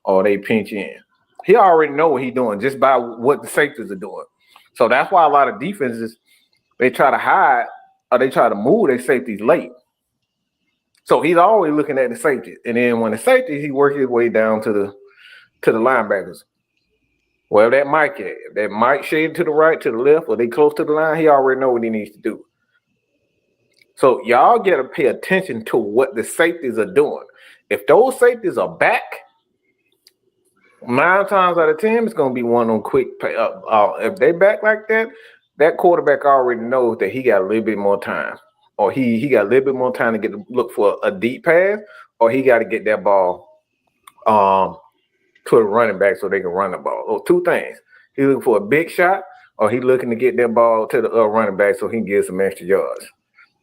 or they pinch in. He already know what he's doing just by what the safeties are doing. So that's why a lot of defenses, they try to hide or they try to move their safeties late. So he's always looking at the safety. And then when the safety, he works his way down to the linebackers. Well, that mic at, if that mic shaded to the right, to the left, or they close to the line, he already know what he needs to do. So y'all got to pay attention to what the safeties are doing. If those safeties are back, 9 times out of 10, it's going to be one on quick pay up. If they back like that, that quarterback already knows that he got a little bit more time, or he got a little bit more time to look for a deep pass, or he got to get that ball to a running back so they can run the ball. Or 2 things: he looking for a big shot, or he looking to get that ball to the running back so he can get some extra yards,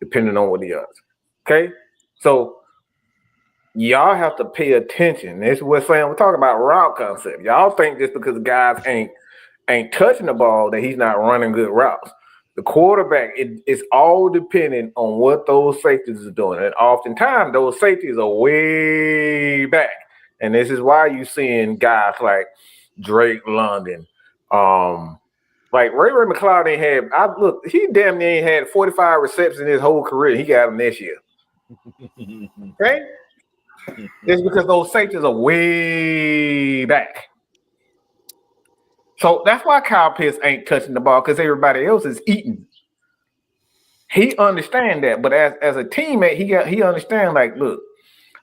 depending on what he does. Okay, so y'all have to pay attention. This is what Sam we're talking about route concept. Y'all think just because guys ain't touching the ball that he's not running good routes. The quarterback, it's all dependent on what those safeties are doing. And oftentimes those safeties are way back. And this is why you're seeing guys like Drake London, like Ray McLeod ain't had. He damn near ain't had 45 receptions in his whole career. He got them this year. Okay, it's because those safeties are way back. So that's why Kyle Pitts ain't touching the ball, because everybody else is eating. He understands that, but as a teammate, he understands. Like, look,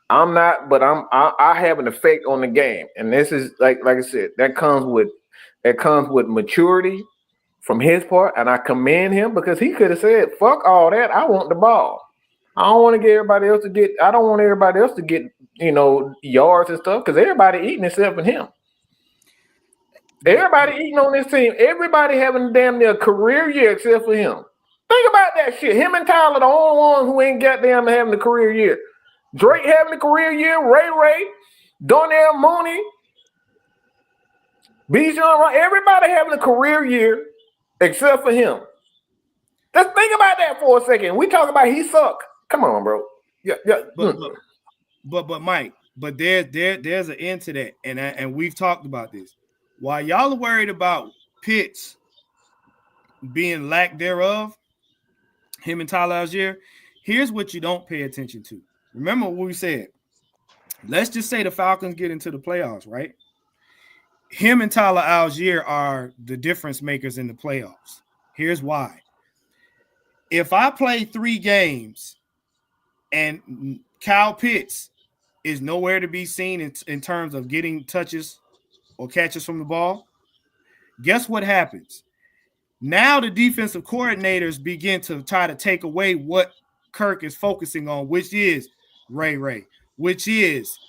I'm not, but I have an effect on the game, and this is like I said, that comes with maturity from his part, and I commend him because he could have said, "Fuck all that, I want the ball. I don't want everybody else to get yards and stuff because everybody eating except for him. Everybody eating on this team. Everybody having damn near career year except for him. Think about that shit. Him and Tyler the only ones who ain't goddamn having a career year. Drake having a career year. Ray, Donnell Mooney, Bijan, everybody having a career year except for him. Just think about that for a second. We talk about he suck. Come on, bro. Yeah. But Mike, there's an end to that, and we've talked about this. While y'all are worried about Pitts being lack thereof, him and Tyler Algier, here's what you don't pay attention to. Remember what we said. Let's just say the Falcons get into the playoffs, right? Him and Tyler Algier are the difference makers in the playoffs. Here's why. If I play 3 games and Kyle Pitts is nowhere to be seen in terms of getting touches or catches from the ball, guess what happens? Now the defensive coordinators begin to try to take away what Kirk is focusing on, which is Ray, which is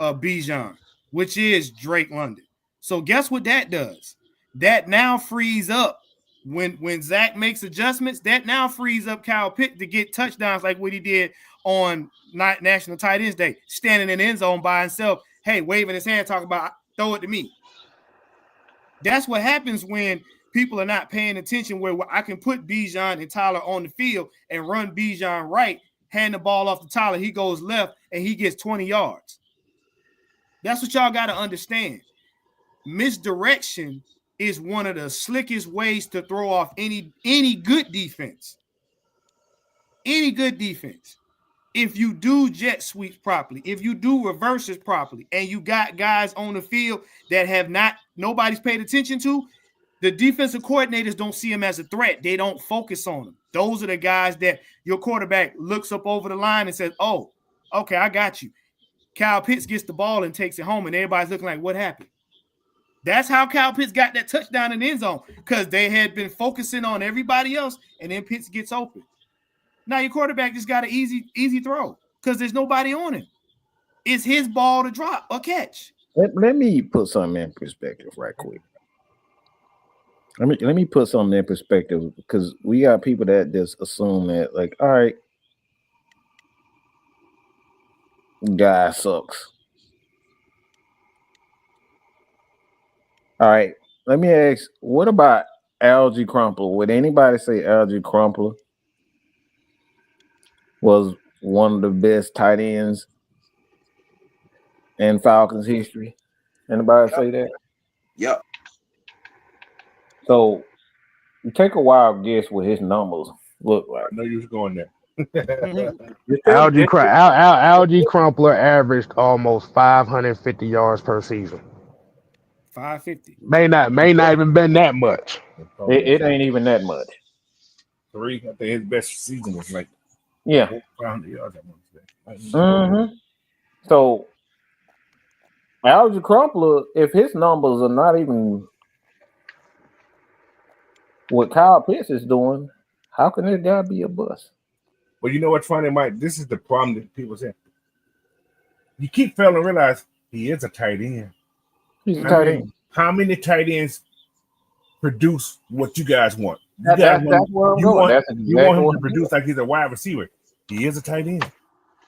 Bijan, which is Drake London. So guess what that does? That now frees up when Zach makes adjustments, that now frees up Kyle Pitts to get touchdowns like what he did on National Tight Ends Day, standing in the end zone by himself, hey, waving his hand, talking about throw it to me. That's what happens when people are not paying attention, where I can put Bijan and Tyler on the field and run Bijan right, hand the ball off to Tyler, he goes left, and he gets 20 yards. That's what y'all got to understand. Misdirection is one of the slickest ways to throw off any good defense. Any good defense. If you do jet sweeps properly, if you do reverses properly, and you got guys on the field that nobody's paid attention to, the defensive coordinators don't see him as a threat. They don't focus on him. Those are the guys that your quarterback looks up over the line and says, oh, okay, I got you. Kyle Pitts gets the ball and takes it home, and everybody's looking like, what happened? That's how Kyle Pitts got that touchdown in the end zone, because they had been focusing on everybody else, and then Pitts gets open. Now your quarterback just got an easy throw because there's nobody on him. It's his ball to drop or catch. Let me put something in perspective right quick. Let me put something in perspective, because we got people that just assume that, like, all right, guy sucks. All right, let me ask, what about Algie Crumpler? Would anybody say Algie Crumpler was one of the best tight ends in Falcons history? Anybody say that? Yep. So you take a wild guess what his numbers look like. I know you was going there. Algie Crumpler averaged almost 550 yards per season. 550. May not even been that much. It ain't even that much. 3, I think his best season was like 500 yards. So Algie Crumpler, if his numbers are not even what Kyle Pitts is doing, how can this guy be a bust? Well, you know what's funny, Mike? This is the problem that people say. You keep failing to realize he is a tight end. He's a tight end. How many tight ends produce what you guys want? That's where I'm going. You want him to produce like he's a wide receiver. He is a tight end.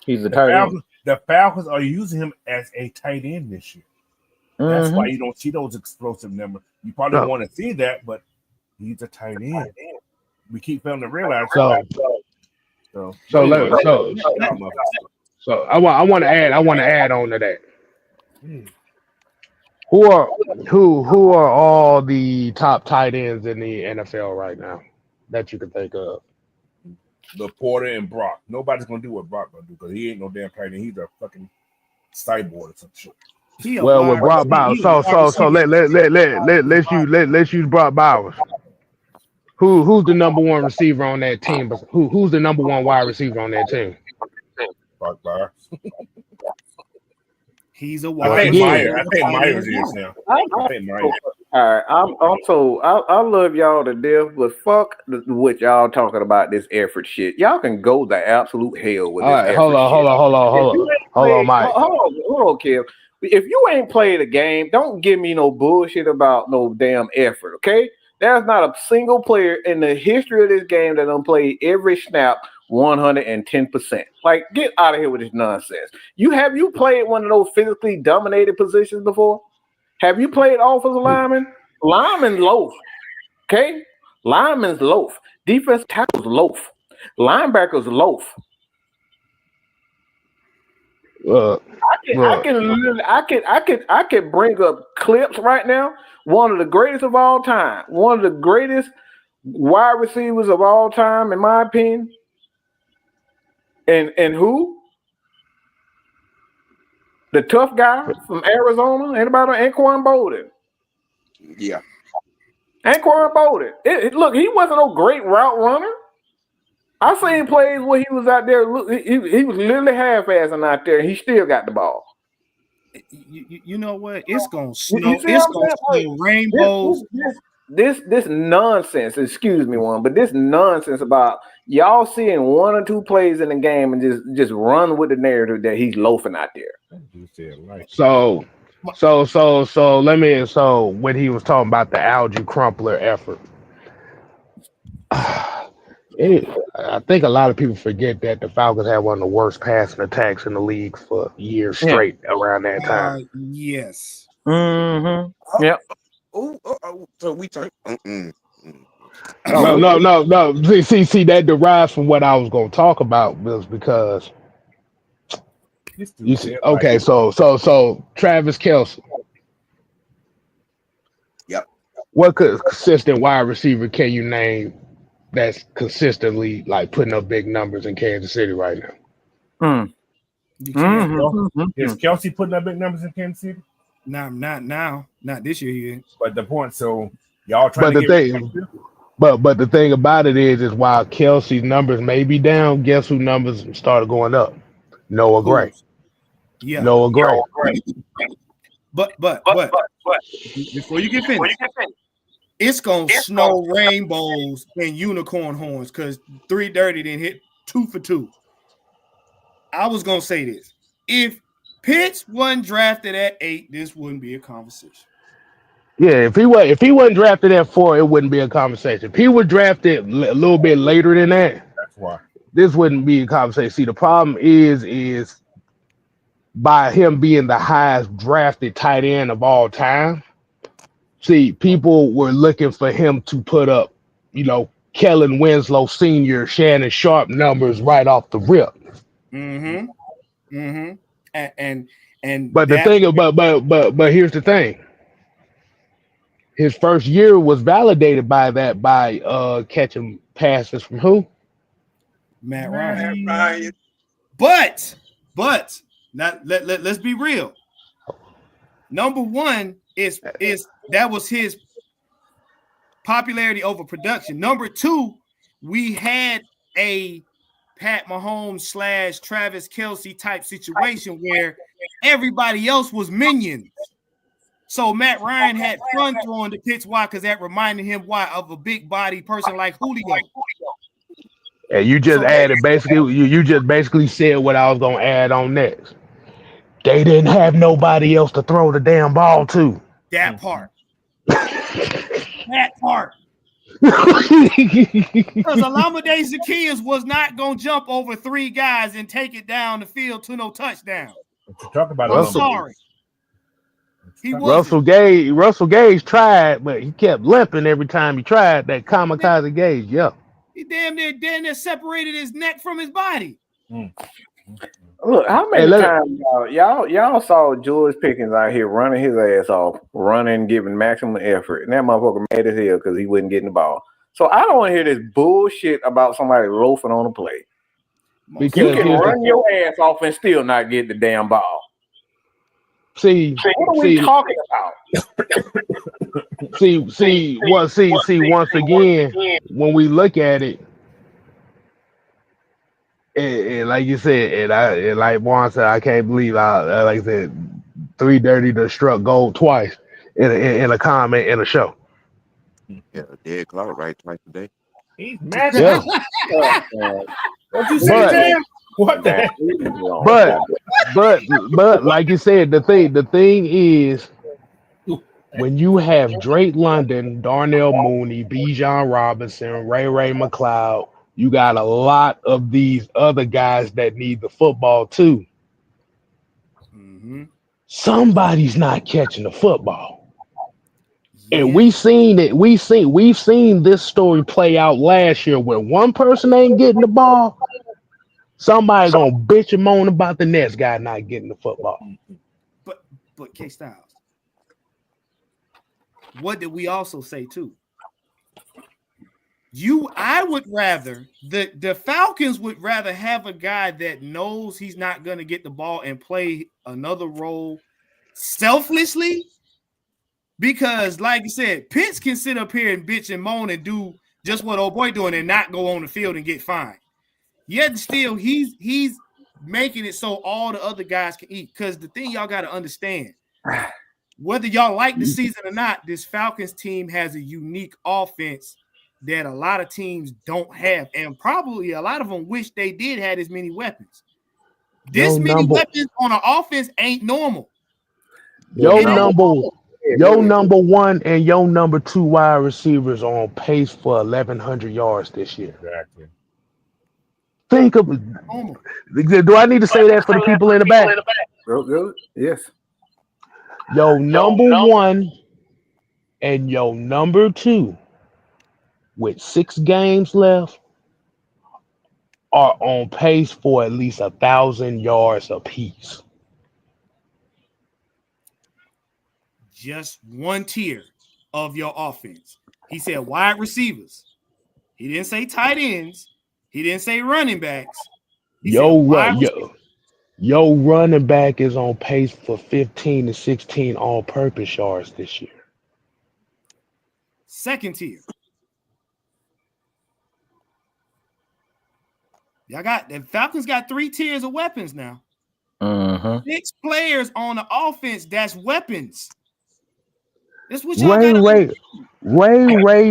He's a tight end. The Falcons are using him as a tight end this year. That's why you don't see those explosive numbers. You probably don't want to see that, but he's a tight end. We keep failing to realize. So I want to add on to that. Who are all the top tight ends in the NFL right now that you can think of? Laporta and Brock. Nobody's gonna do what Brock gonna do because he ain't no damn tight end. He's a fucking cyborg or some shit. Well, with Brock Bowers, so let's use Brock Bowers. Who's the number one receiver on that team? Who's the number one wide receiver on that team? Brock Bowers. He's a wide. I think Myers is now. I think Myers. All right, I love y'all to death, but fuck what y'all talking about this effort shit. Y'all can go the absolute hell with this. All right, hold on. Hold on, Mike. Hold on, Kev. If you ain't played a game, don't give me no bullshit about no damn effort, okay? There's not a single player in the history of this game that done played every snap 110%. Like, get out of here with this nonsense. Have you played one of those physically dominated positions before? Have you played offensive lineman? Lineman's loaf, okay? Lineman's loaf. Defense tackles loaf. Linebackers loaf. I can bring up clips right now. One of the greatest of all time. One of the greatest wide receivers of all time, in my opinion. And who? The tough guy from Arizona. Anybody know Anquan Bolden? Yeah. Anquan Bolden. Look, he wasn't no great route runner. I seen plays where he was out there. Look, he was literally half-assing out there, and he still got the ball. You know what? It's gonna snow. It's gonna snow rainbows. This nonsense. Excuse me, but this nonsense about y'all seeing one or two plays in the game and just run with the narrative that he's loafing out there. So when he was talking about the algae crumpler effort, I think a lot of people forget that the Falcons had one of the worst passing attacks in the league for years straight around that time. Yes. Mm-hmm. Yep. So we turn. No. See, that derives from what I was going to talk about, was because you see. Okay, so Travis Kelce. Yep. What consistent wide receiver can you name that's consistently like putting up big numbers in Kansas City right now? Is Kelce putting up big numbers in Kansas City? Not now. Not this year. He is. But the point, so y'all trying to get. But the thing about it is while Kelce's numbers may be down, guess who numbers started going up? Noah Gray. Yeah. Noah Gray. But before you get finished, it's gonna snow rainbows and unicorn horns because 3 Dirty didn't hit 2 for 2. I was gonna say this: if Pitts wasn't drafted at 8, this wouldn't be a conversation. Yeah, if he wasn't drafted at 4, it wouldn't be a conversation. If he was drafted a little bit later than that, that's why this wouldn't be a conversation. See, the problem is by him being the highest drafted tight end of all time. See, people were looking for him to put up, Kellen Winslow Sr., Shannon Sharp numbers right off the rip. And but the thing but here's the thing. His first year was validated by catching passes from who? Matt Ryan. But now let's be real. Number one is that was his popularity over production. Number 2, we had a Pat Mahomes / Travis Kelce type situation where everybody else was minions. So Matt Ryan had fun throwing the pitch. Why? Because that reminded him of a big body person like Julio. And you just added basically you just basically said what I was gonna add on next. They didn't have nobody else to throw the damn ball to. That part. That part. Because Olamide Zaccheaus was not going to jump over 3 guys and take it down the field to no touchdown. Talk about I'm sorry. Russell Gage tried, but he kept limping every time he tried. That kamikaze Gage, yeah. He damn near separated his neck from his body. Look, how many times y'all saw George Pickens out here running his ass off, giving maximum effort, and that motherfucker mad as hell because he wasn't getting the ball. So I don't want to hear this bullshit about somebody loafing on a play. Because you can run your ass off and still not get the damn ball. See, what are we talking about? see, once again, when we look at it, and like you said, and like Juan said, I can't believe like I said, 3 Dirty done struck gold twice in a comment in a show. Yeah, dead clock right twice a day. He's mad. Yeah. What you say, Jam? What the heck? But like you said, the thing is, when you have Drake London, Darnell Mooney, Bijan Robinson, Ray McLeod, you got a lot of these other guys that need the football too. Mm-hmm. Somebody's not catching the football. Yeah. And we've seen this story play out last year. When one person ain't getting the ball, somebody gonna bitch and moan about the next guy not getting the football. But K Styles, what did we also say too? I would rather the Falcons would rather have a guy that knows he's not going to get the ball and play another role selflessly, because like I said, Pitts can sit up here and bitch and moan and do just what old boy doing and not go on the field and get fined. Yet still he's making it so all the other guys can eat. Because the thing y'all got to understand, whether y'all like the season or not, this Falcons team has a unique offense that a lot of teams don't have, and probably a lot of them wish they did have as many weapons. This many weapons on an offense ain't normal. Your number one and your number two wide receivers are on pace for 1,100 yards this year. Exactly. Think of it. Do I need to say that for the people in the back? Yes. Your number one and your number two, with 6 games left, are on pace for at least 1,000 yards apiece. Just one tier of your offense. He said wide receivers. He didn't say tight ends. He didn't say running backs. Your running back is on pace for 15 to 16 all-purpose yards this year. Second tier. The Falcons got 3 tiers of weapons now. 6 players on the offense that's weapons. That's what y'all Ray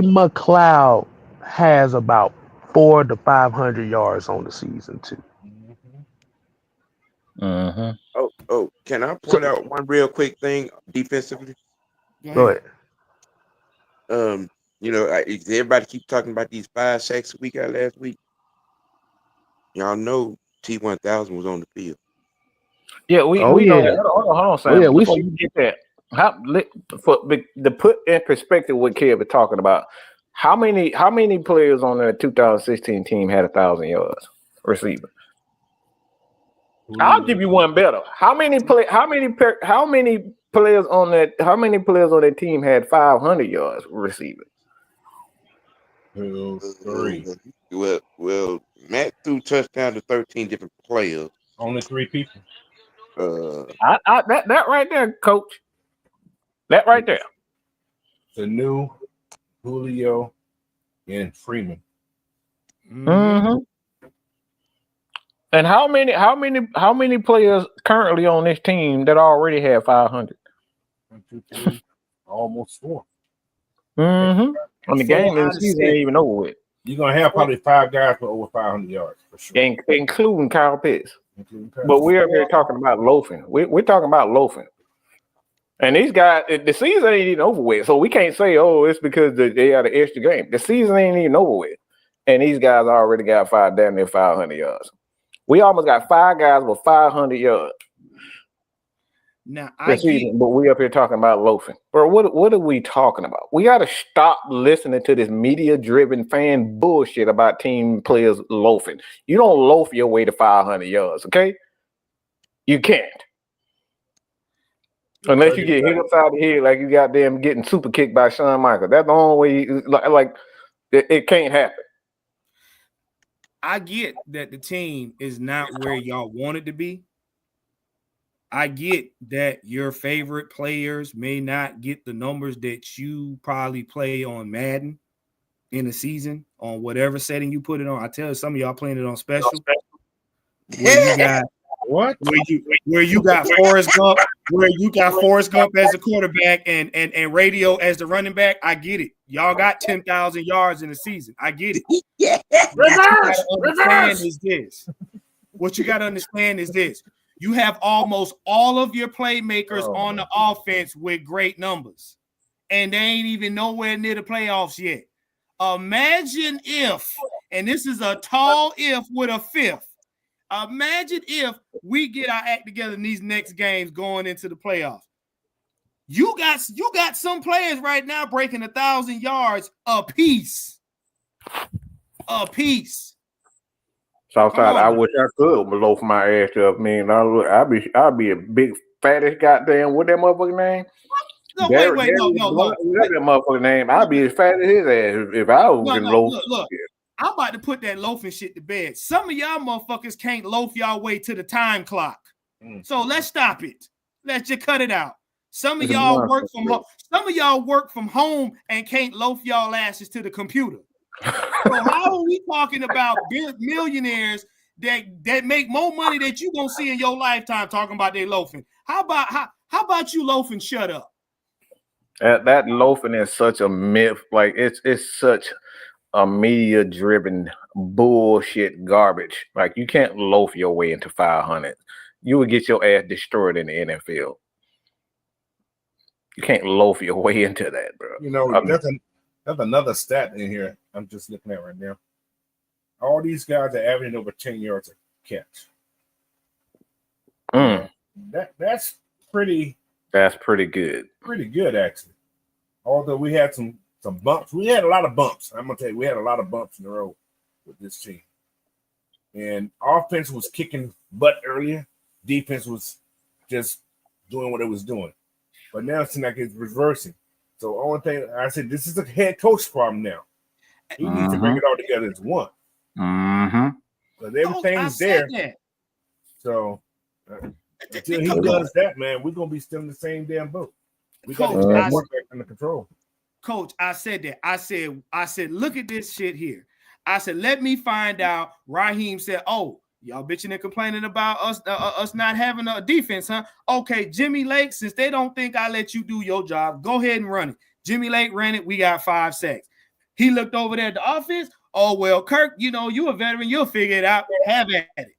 McLeod has about 400 to 500 yards on the season too. Oh, can I point out one real quick thing defensively? Go ahead. Everybody keeps talking about these 5 sacks we got last week. Y'all know T1000 was on the field. Yeah, we know that. Hold on, Sam. Before you get that, to put in perspective what Kev was talking about, how many players on the 2016 team had 1,000 yards receiver? I'll give you one better. How many players on that team had 500 yards receiver? 3. Well, Matt threw touchdown to 13 different players. Only 3 people. That right there, coach. That right there. The new Julio and Freeman. Mm-hmm. And how many players currently on this team that already have 500? 1, 2, 3, almost 4. Mm-hmm. On the game and the season ain't even over with. You're gonna have probably 5 guys for over 500 yards for sure, including Kyle Pitts. But we're up here talking about loafing. We're talking about loafing. And these guys, the season ain't even over with. So we can't say, it's because they had an extra game. The season ain't even over with. And these guys already got damn near 500 yards. We almost got 5 guys with 500 yards. Now, but we up here talking about loafing. Bro, what are we talking about? We got to stop listening to this media-driven fan bullshit about team players loafing. You don't loaf your way to 500 yards, okay? You can't. Unless you get hit upside the head like you got them getting super kicked by Shawn Michaels. That's the only way it can't happen. I get that the team is not where y'all want it to be. I get that your favorite players may not get the numbers that you probably play on Madden in a season on whatever setting you put it on. I tell you, some of y'all playing it on special. Where you got what? Where you got Forrest Gump, as a quarterback and Radio as the running back. I get it. Y'all got 10,000 yards in a season. I get it. Yeah. Reverse is this. What you got to understand is this. You have almost all of your playmakers on the offense with great numbers, and they ain't even nowhere near the playoffs yet. Imagine if, and this is a tall if with a fifth, imagine if we get our act together in these next games going into the playoffs. You got some players right now breaking 1,000 yards a piece. Southside, I wish I could loaf my ass up, man. I'd be a big fattest goddamn what that motherfucker name? No, Gary, wait, no. What's that motherfucker name? I'd be as fat as his ass if I was getting loaf. Look. I'm about to put that loafing shit to bed. Some of y'all motherfuckers can't loaf y'all way to the time clock. So let's stop it. Let's just cut it out. Some of y'all work from home. Some of y'all work from home and can't loaf y'all asses to the computer. So how are we talking about millionaires that make more money that you gonna see in your lifetime talking about they loafing? How about you loafing? Shut up. That loafing is such a myth. Like it's such a media-driven bullshit garbage. Like you can't loaf your way into 500. You would get your ass destroyed in the NFL. You can't loaf your way into that, bro. You know, that's another stat in here I'm just looking at right now. All these guys are averaging over 10 yards a catch. That's pretty. That's pretty good. Pretty good, actually. Although we had some bumps. We had a lot of bumps. I'm gonna tell you, we had a lot of bumps in the road with this team. And offense was kicking butt earlier. Defense was just doing what it was doing. But now it seems like it's reversing. So only thing I said, this is a head coach problem now. He needs to bring it all together as one. Because everything's there. So until he does that, man, we're gonna be still in the same damn boat. We got to get more back under control. Coach, I said that. I said, look at this shit here. I said, let me find out. Raheem said, oh, y'all bitching and complaining about us not having a defense, huh? Okay, Jimmy Lake, since they don't think I let you do your job, go ahead and run it. Jimmy Lake ran it. We got 5 sacks. He looked over there at the offense. Oh, well, Kirk, you know, you a veteran. You'll figure it out. Have at it.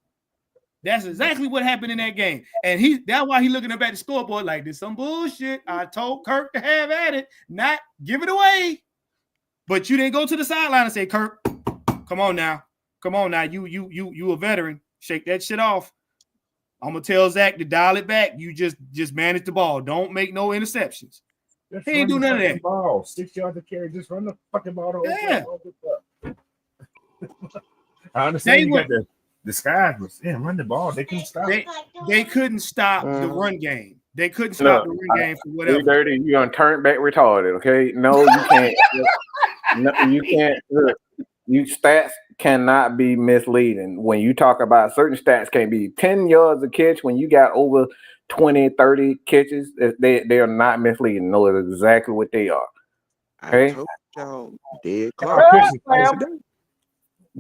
That's exactly what happened in that game. And that's why he looking up at the scoreboard like this some bullshit. I told Kirk to have at it, not give it away. But you didn't go to the sideline and say, Kirk, come on now. You a veteran. Shake that shit off. I'm gonna tell Zach to dial it back. You just manage the ball. Don't make no interceptions. He ain't do none of that. Ball. 6 yards to carry. Just run the fucking ball. Yeah. I understand you got the skies, but run the ball. They couldn't stop. They couldn't stop the run game. They couldn't stop the run game for whatever. You dirty. You gonna turn back retarded? Okay? No, you can't. No, you can't. Look, stats cannot be misleading. When you talk about certain stats, can't be 10 yards a catch when you got over 20, 30 catches. They are not misleading. No, it's exactly what they are. Okay? I told y'all, dead clock.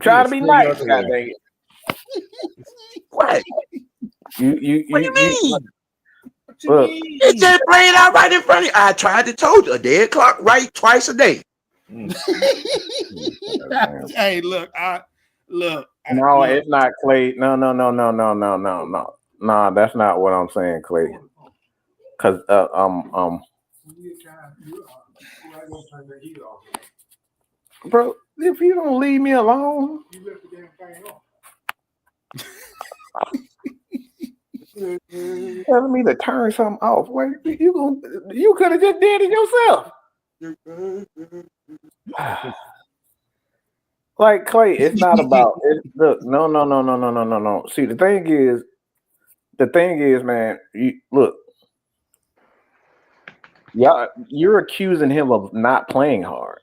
Try to be nice, goddamn. What? What do you mean? It just played out right in front of you. I tried to told you a dead clock right twice a day. Hey, look. No, it's not, Clay. No. Nah, that's not what I'm saying, Clay. Because bro, if you don't leave me alone. Telling me to turn something off. Wait, you could have just did it yourself. Like Clay, it's not about it. Look, no. See, the thing is, man. Look, y'all, you're accusing him of not playing hard.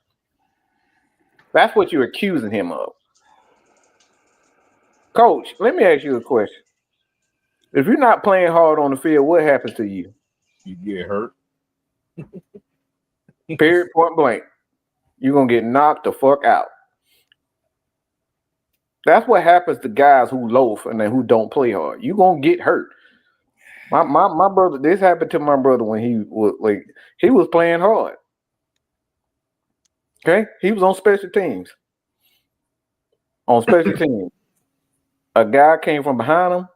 That's what you're accusing him of. Coach, let me ask you a question. If you're not playing hard on the field, what happens to you? You get hurt. Period, point blank. You're going to get knocked the fuck out. That's what happens to guys who loaf and then who don't play hard. You're going to get hurt. My brother, this happened to my brother when he was playing hard. Okay? He was on special teams. A guy came from behind him,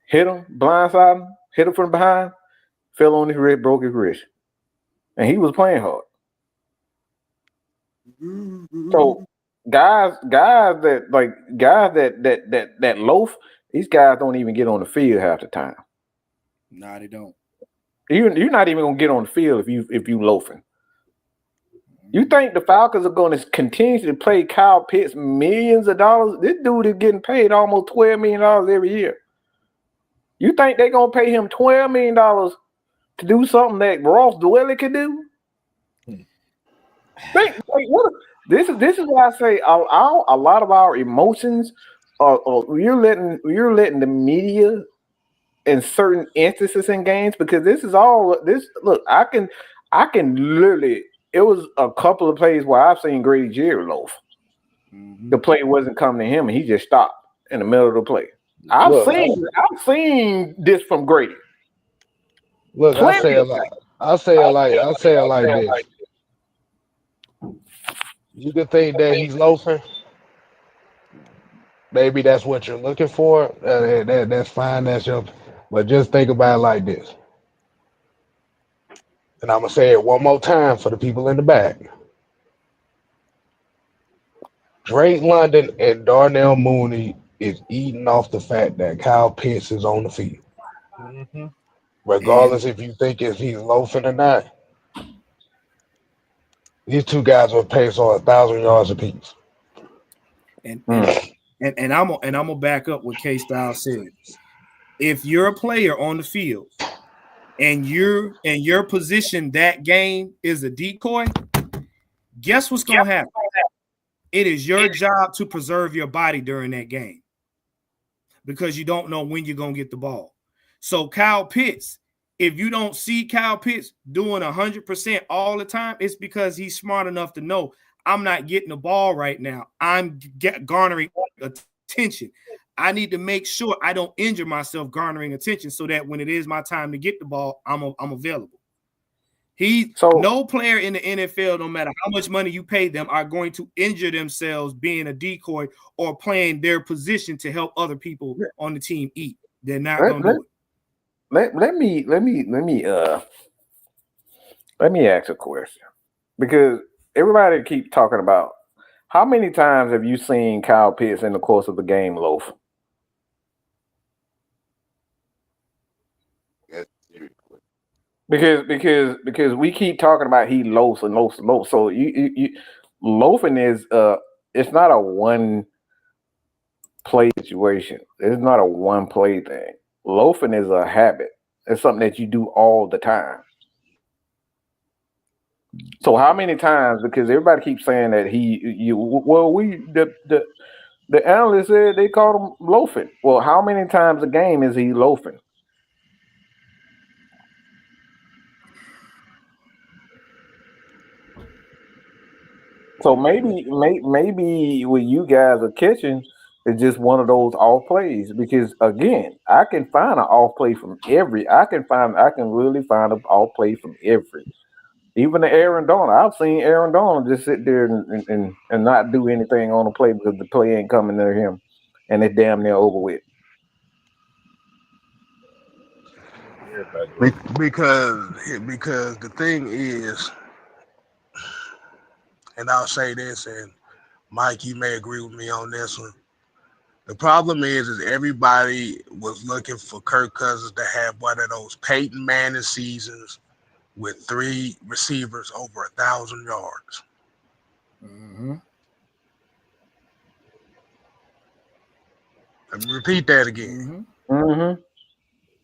hit him, blindside him, hit him from behind, fell on his wrist, broke his wrist, and he was playing hard. So guys that loaf, these guys don't even get on the field half the time. Nah, they don't. You're not even gonna get on the field if you loafing. You think the Falcons are going to continue to pay Kyle Pitts millions of dollars? This dude is getting paid almost $12 million every year. You think they're going to pay him $12 million to do something that Ross Dwelly could do? This is why I say a lot of our emotions you're letting the media in certain instances in games, because this is all this. Look, I can literally. It was a couple of plays where I've seen Grady Jerry loaf. Mm-hmm. The play wasn't coming to him, and he just stopped in the middle of the play. I've seen this from Grady. Look, I say it like this. You could think that he's loafing. Maybe that's what you're looking for. That's fine. But just think about it like this. And I'm going to say it one more time for the people in the back. Drake London and Darnell Mooney is eating off the fact that Kyle Pitts is on the field. Mm-hmm. Regardless if you think if he's loafing or not. These two guys will pace on 1,000 yards apiece. And I'm gonna back up what K-Style said. If you're a player on the field and your position that game is a decoy, guess what's gonna happen? It is your job to preserve your body during that game, because you don't know when you're gonna get the ball. So Kyle Pitts, if you don't see Kyle Pitts doing 100% all the time, it's because he's smart enough to know I'm not getting the ball right now. I'm garnering attention. I need to make sure I don't injure myself garnering attention, so that when it is my time to get the ball, I'm available. No player in the NFL, no matter how much money you pay them, are going to injure themselves being a decoy or playing their position to help other people on the team eat. They're not going to do it. Let me ask a question, because everybody keeps talking about how many times have you seen Kyle Pitts in the course of the game loaf? Because we keep talking about he loafs and loafs and loafs. So you loafing is it's not a one play situation. It's not a one play thing. Loafing is a habit. It's something that you do all the time. So how many times? Because everybody keeps saying that the analyst said they called him loafing. Well, how many times a game is he loafing? So maybe what you guys are catching is just one of those off plays, because again, I can find an off play from every. I can really find an off play from every. Even the Aaron Donald. I've seen Aaron Donald just sit there and not do anything on the play because the play ain't coming near him, and it's damn near over with. Because the thing is, and I'll say this, and Mike, you may agree with me on this one. The problem is everybody was looking for Kirk Cousins to have one of those Peyton Manning seasons with 3 receivers over 1,000 yards. Mm-hmm. Let me repeat that again. Mm-hmm.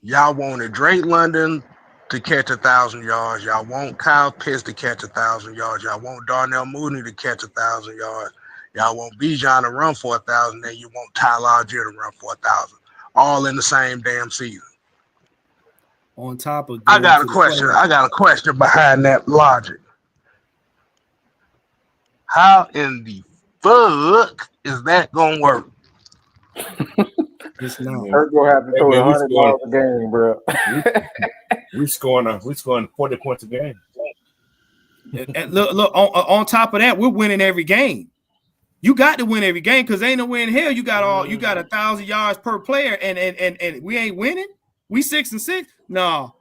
Y'all wanted Drake London to catch 1,000 yards. Y'all want Kyle Pitts to catch 1,000 yards. Y'all want Darnell Mooney to catch 1,000 yards. Y'all want Bijan to run for 1,000. Then you want Tyler Algier to run for 1,000. All in the same damn season. On top of, I got a question. I got a question behind that logic. How in the fuck is that gonna work? It's not. Kirk gonna have to throw $100 a game, bro. we scoring 40 points a game. And look, on top of that, we're winning every game. You got to win every game because ain't no way in hell you got 1,000 yards per player and we ain't winning. We 6-6. No,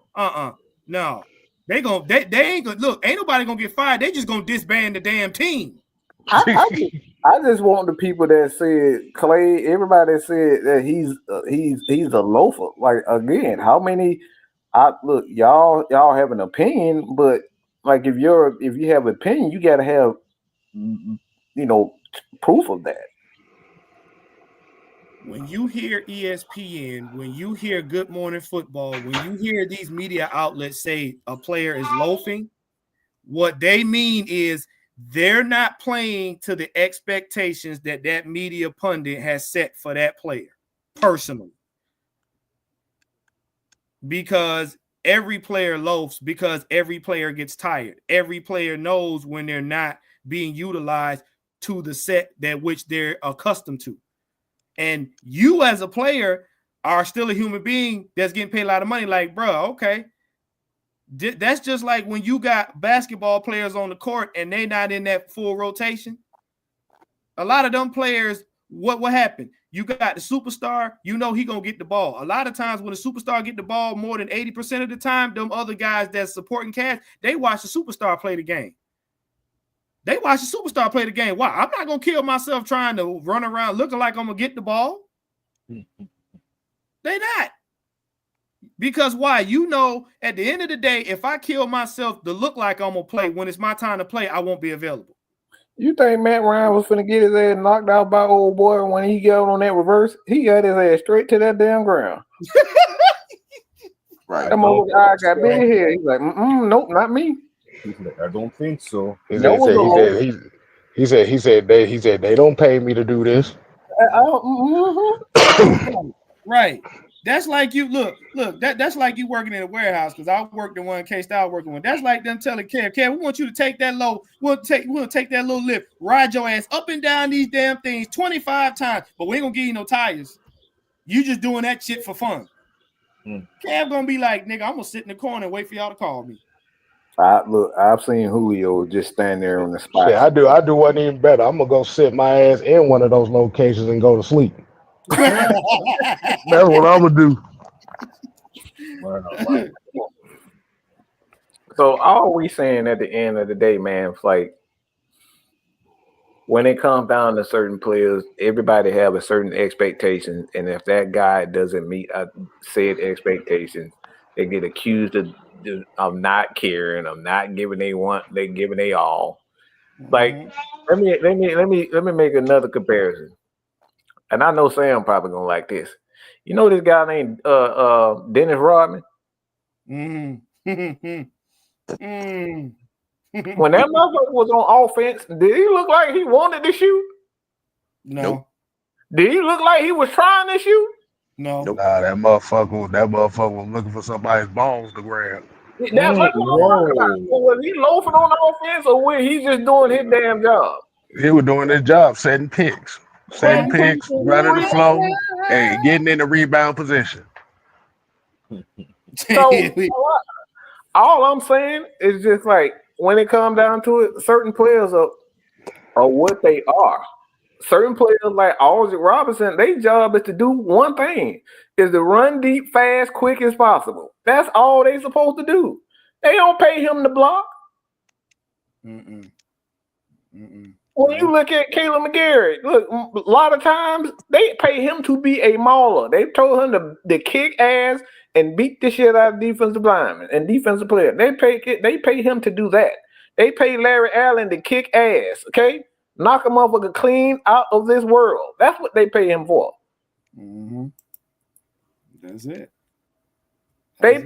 no. They ain't gonna look. Ain't nobody gonna get fired. They just gonna disband the damn team. I just want the people that said Clay. Everybody said that he's a loafer. Like again, how many? Look, y'all have an opinion, but like if you have an opinion, you got to have proof of that. When you hear ESPN, when you hear Good Morning Football, when you hear these media outlets say a player is loafing, what they mean is they're not playing to the expectations that media pundit has set for that player personally. Because every player loafs, because every player gets tired. Every player knows when they're not being utilized to the set that which they're accustomed to. And you as a player are still a human being that's getting paid a lot of money. Like, bro, okay. That's just like when you got basketball players on the court and they not in that full rotation. A lot of them players, what happened? You got the superstar, he gonna get the ball. A lot of times when the superstar get the ball more than 80% of the time, them other guys that's supporting cast, they watch the superstar play the game. They watch the superstar play the game. Why? I'm not gonna kill myself trying to run around looking like I'm gonna get the ball. They not. Because why? At the end of the day, if I kill myself to look like I'm gonna play, when it's my time to play, I won't be available. You think Matt Ryan was finna get his ass knocked out by old boy when he got on that reverse? He got his ass straight to that damn ground. Right. That motherfucker eye got big here. He's like, nope, not me. I don't think so. He said they don't pay me to do this. Right. That's like you look. That's like you working in a warehouse because I worked in one case I was working with. That's like them telling Kev, we want you to take that low. We'll take that little lift, ride your ass up and down these damn things 25 times, but we ain't gonna give you no tires. You just doing that shit for fun. Kev gonna be like, nigga, I'm gonna sit in the corner and wait for y'all to call me. I've seen Julio just stand there on the spot. Yeah, I do one even better. I'm gonna go sit my ass in one of those locations and go to sleep. That's what I'm gonna do. So all we saying at the end of the day, man, it's like when it comes down to certain players, everybody have a certain expectation, and if that guy doesn't meet said expectations, they get accused of not caring, of not giving they giving they all. Like let me make another comparison. And I know Sam probably gonna like this. You know this guy named Dennis Rodman? When that motherfucker was on offense, did he look like he wanted to shoot? No. Nope. Did he look like he was trying to shoot? No. Nope. Nah, that motherfucker was looking for somebody's bones to grab. That's what I'm talking about. Was he loafing on offense or was he just doing his damn job? He was doing his job, setting picks, running the flow, hey, getting in the rebound position. So all I'm saying is just like when it comes down to it, certain players are what they are. Certain players like Alger Robinson, their job is to do one thing: is to run deep, fast, quick as possible. That's all they supposed to do. They don't pay him to block. When you look at Caleb McGarrett, look, a lot of times they pay him to be a mauler. They told him to kick ass and beat the shit out of defensive linemen and defensive players. They pay him to do that. They pay Larry Allen to kick ass, okay? Knock a motherfucker clean out of this world. That's what they pay him for. That's it. They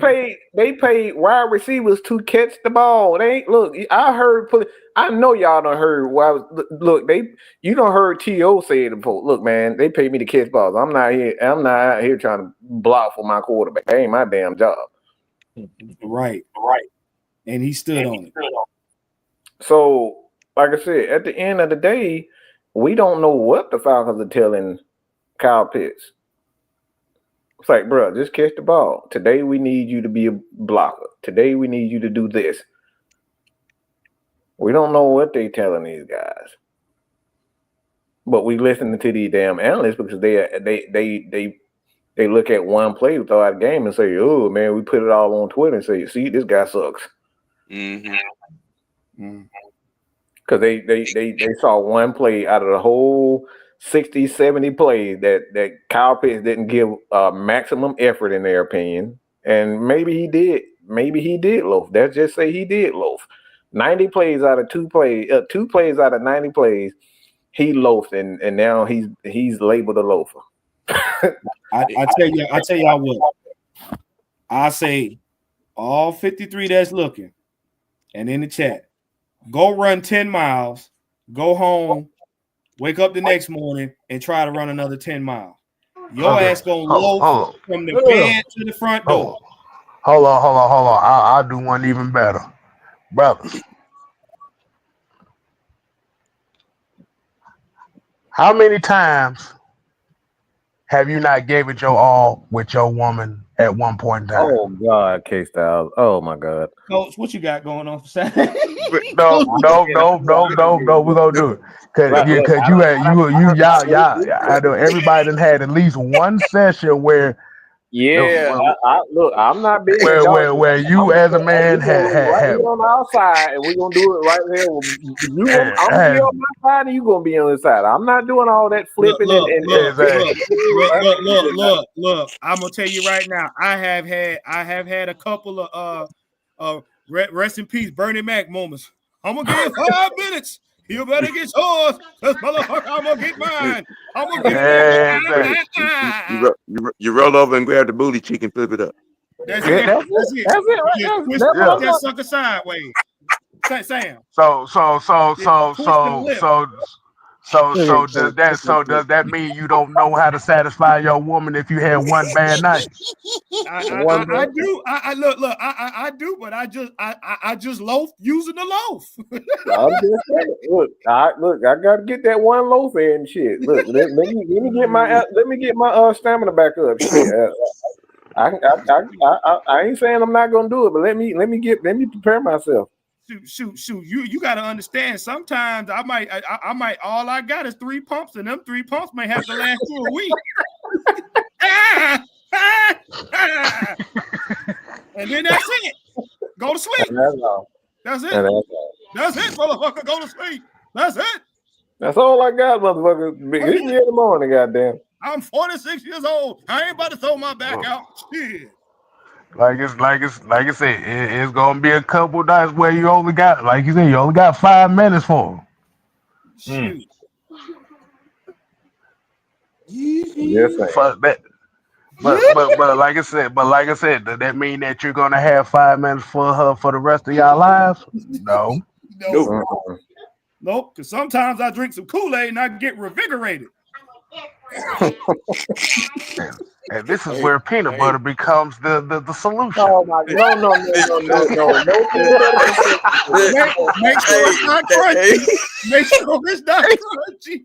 pay wide receivers to catch the ball. I know y'all done heard you done heard T.O. say it before. Look, man, they pay me to catch balls. I'm not out here trying to block for my quarterback. That ain't my damn job. Right. And he stood on it. So, like I said, at the end of the day, we don't know what the Falcons are telling Kyle Pitts. It's like, bro, just catch the ball. Today we need you to be a blocker. Today we need you to do this. We don't know what they telling these guys. But we listening to these damn analysts because they look at one play throughout the game and say, "Oh man, we put it all on Twitter and say, see, this guy sucks." Because they saw one play out of the whole 60, 70 plays that Kyle Pitts didn't give maximum effort in their opinion, and maybe he did loaf. Let's just say he did loaf. 90 plays out of two plays out of 90 plays, he loafed, and now he's labeled a loafer. I tell y'all what. I say all 53 that's looking and in the chat, go run 10 miles, go home, wake up the next morning, and try to run another 10 miles. Your ass gonna loaf from the bed to the front door. Hold on. I'll do one even better. Brothers. How many times have you not gave it your all with your woman at one point in time? Oh God, K-Styles. Oh my God. Coach, what you got going on for Saturday? No. We're gonna do it because y'all. I know everybody done had at least one session where. Yeah, look, I'm not big. Where you as a man had on the outside, and we're gonna do it right here. I'm gonna be on my side, and you gonna be on the side. I'm not doing all that flipping Look. I'm gonna tell you right now. I have had a couple of rest in peace Bernie Mac moments. I'm gonna give you 5 minutes. You better get yours, cause motherfucker, I'm gonna get mine. I'm gonna get it. You roll over and grab the booty cheek and flip it up. That's it. Twist that sucker sideways. Sam. So does that mean you don't know how to satisfy your woman if you had one bad night? I do. I do, but I just loaf using the loaf. I'm just saying. Look, I gotta get that one loaf in. Shit. Look, let me get my stamina back up. Shit. I ain't saying I'm not gonna do it, but let me prepare myself. Shoot! You got to understand. Sometimes I might. All I got is 3 pumps, and them 3 pumps may have to last through a week. And then that's it. Go to sleep. That's it. That's it, motherfucker. Go to sleep. That's it. That's all I got, motherfucker. Hit me in the morning, goddamn. I'm 46 years old. I ain't about to throw my back out. Shit. Like I said, it's gonna be a couple nights where you only got, like you said, you only got 5 minutes for them. Shoot. Yes, fuck that. But like I said, does that mean that you're gonna have 5 minutes for her for the rest of y'all lives? No. Nope. Because sometimes I drink some Kool-Aid and I get revigorated. And this is where peanut butter becomes the solution. Oh my God! No. Make sure it's not crunchy. Make sure it's not crunchy.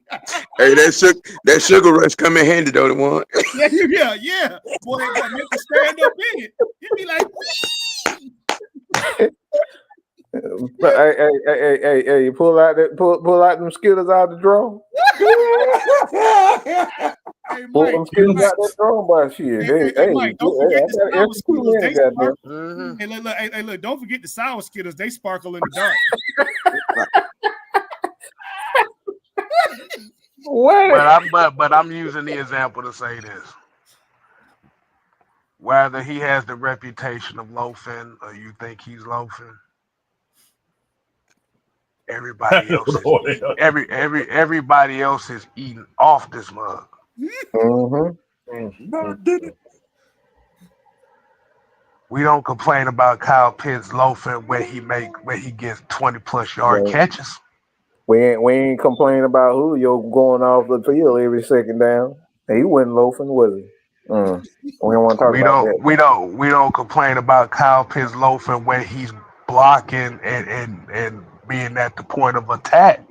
Hey, that sugar rush come in handy though, the one. Yeah. Boy, make you stand up in it. You be like, hey, you pull out them Skittles out the drawer. Hey, pull them Skittles out that drawer, boy. Shit. Hey, Mike, don't forget the sour Skittles. They sparkle. Hey, look, don't forget the sour Skittles. They sparkle in the dark. But I'm using the example to say this. Whether he has the reputation of loafing or you think he's loafing, everybody else is eating off this mug. We don't complain about Kyle Pitts loafing where he gets 20+ yard catches. We ain't complaining about Julio going off the field every second down. He wasn't loafing, was he? We don't want to talk about that. We don't complain about Kyle Pitts loafing when he's blocking and being at the point of attack.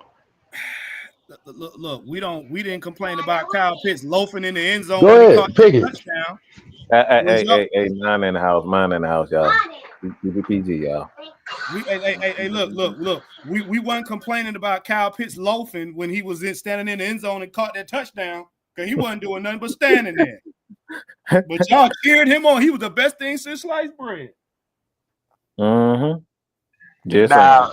Look, we didn't complain about Kyle Pitts loafing in the end zone. Go ahead, pick it. Touchdown. Hey, mine in the house, y'all. Keep it PG, y'all. Hey, look. We weren't complaining about Kyle Pitts loafing when he was standing in the end zone and caught that touchdown because he wasn't doing nothing but standing there. But y'all cheered him on. He was the best thing since sliced bread. Mm-hmm. Just now,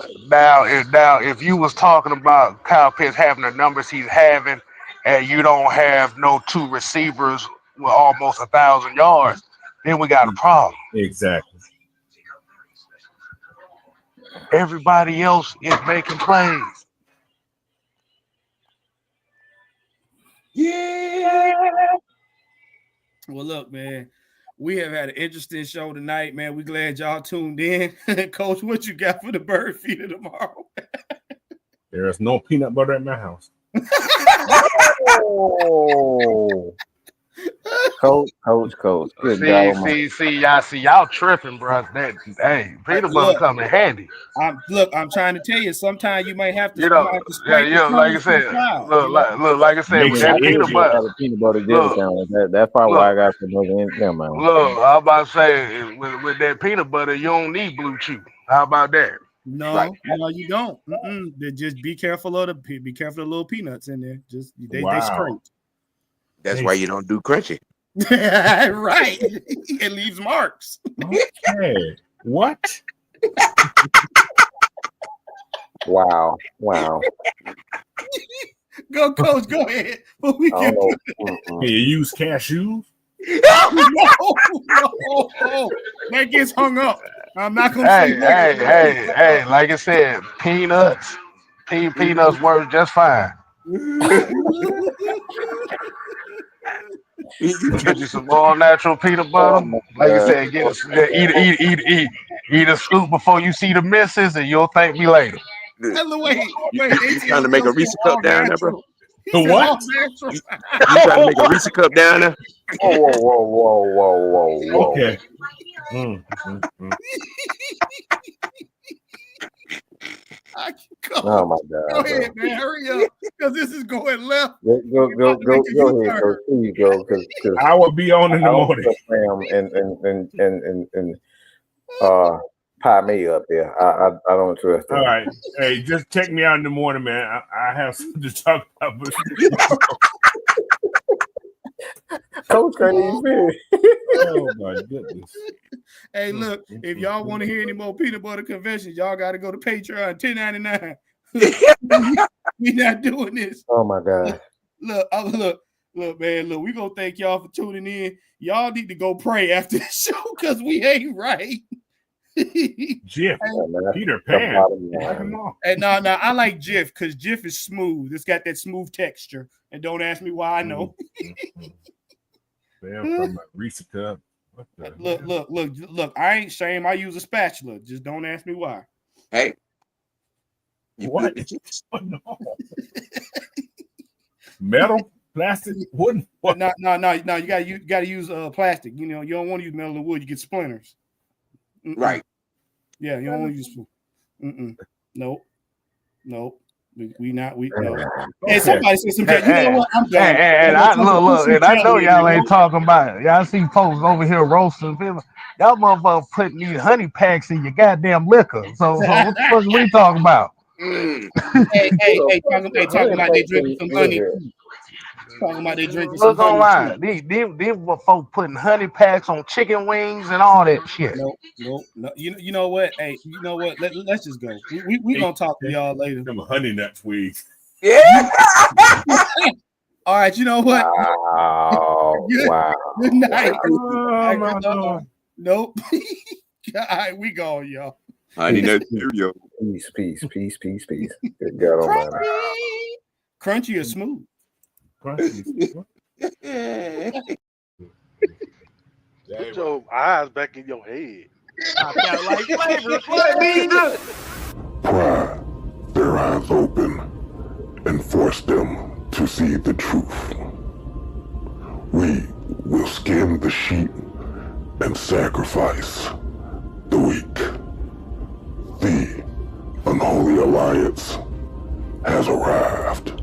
if you was talking about Kyle Pitts having the numbers he's having, and you don't have no two receivers with almost 1,000 yards, then we got a problem. Exactly. Everybody else is making plays. Yeah. Well, look, man, we have had an interesting show tonight, man. We're glad y'all tuned in. Coach, what you got for the bird feeder tomorrow? There's no peanut butter at my house. Oh. Coach. Good See, y'all tripping, bro. Hey, peanut butter come in handy. I'm trying to tell you, sometimes you might have to. Like I said, like I said, with that peanut butter. Peanut butter jelly sandwich. That's probably why I got some other in there, man. Look, I was about to say, with that peanut butter, you don't need blue chew. How about that? No, you don't. Just be careful of the little peanuts in there. Just they scrape. That's why you don't do crunchy. Right. It leaves marks. Okay. What? Wow. Go, Coach. Go ahead. But we can you use cashews? No. That gets hung up. I'm not gonna say. Hey. Like I said, peanuts work just fine. Get you some all natural peanut butter. Like I said, eat a scoop before you see the misses, and you'll thank me later. Wait. You trying to make a Reese cup down there, bro? What? You trying to make a Reese cup down there? Whoa. Okay. Oh my God! Go ahead, man. Hurry up, because this is going left. Go ahead, Coach. Please go, because I will be on in the morning. And pie me up there. I don't trust that. All right, hey, just check me out in the morning, man. I have something to talk about. Coach can't even finish. Oh my goodness. Hey, look, if y'all want to hear any more peanut butter confessions, y'all got to go to Patreon, $10.99. We not doing this. Oh my God. Look, man, we gonna thank y'all for tuning in. Y'all need to go pray after the show because we ain't right. Jif, Peter Pan. Hey, no, I like Jif because Jif is smooth. It's got that smooth texture. And don't ask me why I know. From my Reese cup. Look. I ain't shame. I use a spatula. Just don't ask me why. Hey. What? Metal, plastic, wood. What? No. You gotta use plastic. You know, you don't want to use metal or wood. You get splinters. Right. Yeah, you don't want to use. Nope. We no. Hey, somebody say some. You know what? I'm done. And I know y'all ain't talking about it. Y'all see folks over here roasting people. Y'all motherfuckers putting these honey packs in your goddamn liquor. So what the fuck are we talking about? Hey, talking about they drinking some honey. Talking about they drinking some honey. Look online. These folks putting honey packs on chicken wings and all that shit. No. You know what? Hey, you know what? Let's just go. We gonna talk to y'all later. Them honey nuts weeds. Yeah. All right. You know what? Wow. Good night. Oh my God. Nope. All right, we go, y'all. Honey nuts cereal. Peace. Good God Almighty. Crunchy or smooth? Put your eyes back in your head. Pry their eyes open and force them to see the truth. We will skin the sheep and sacrifice the weak. The unholy alliance has arrived.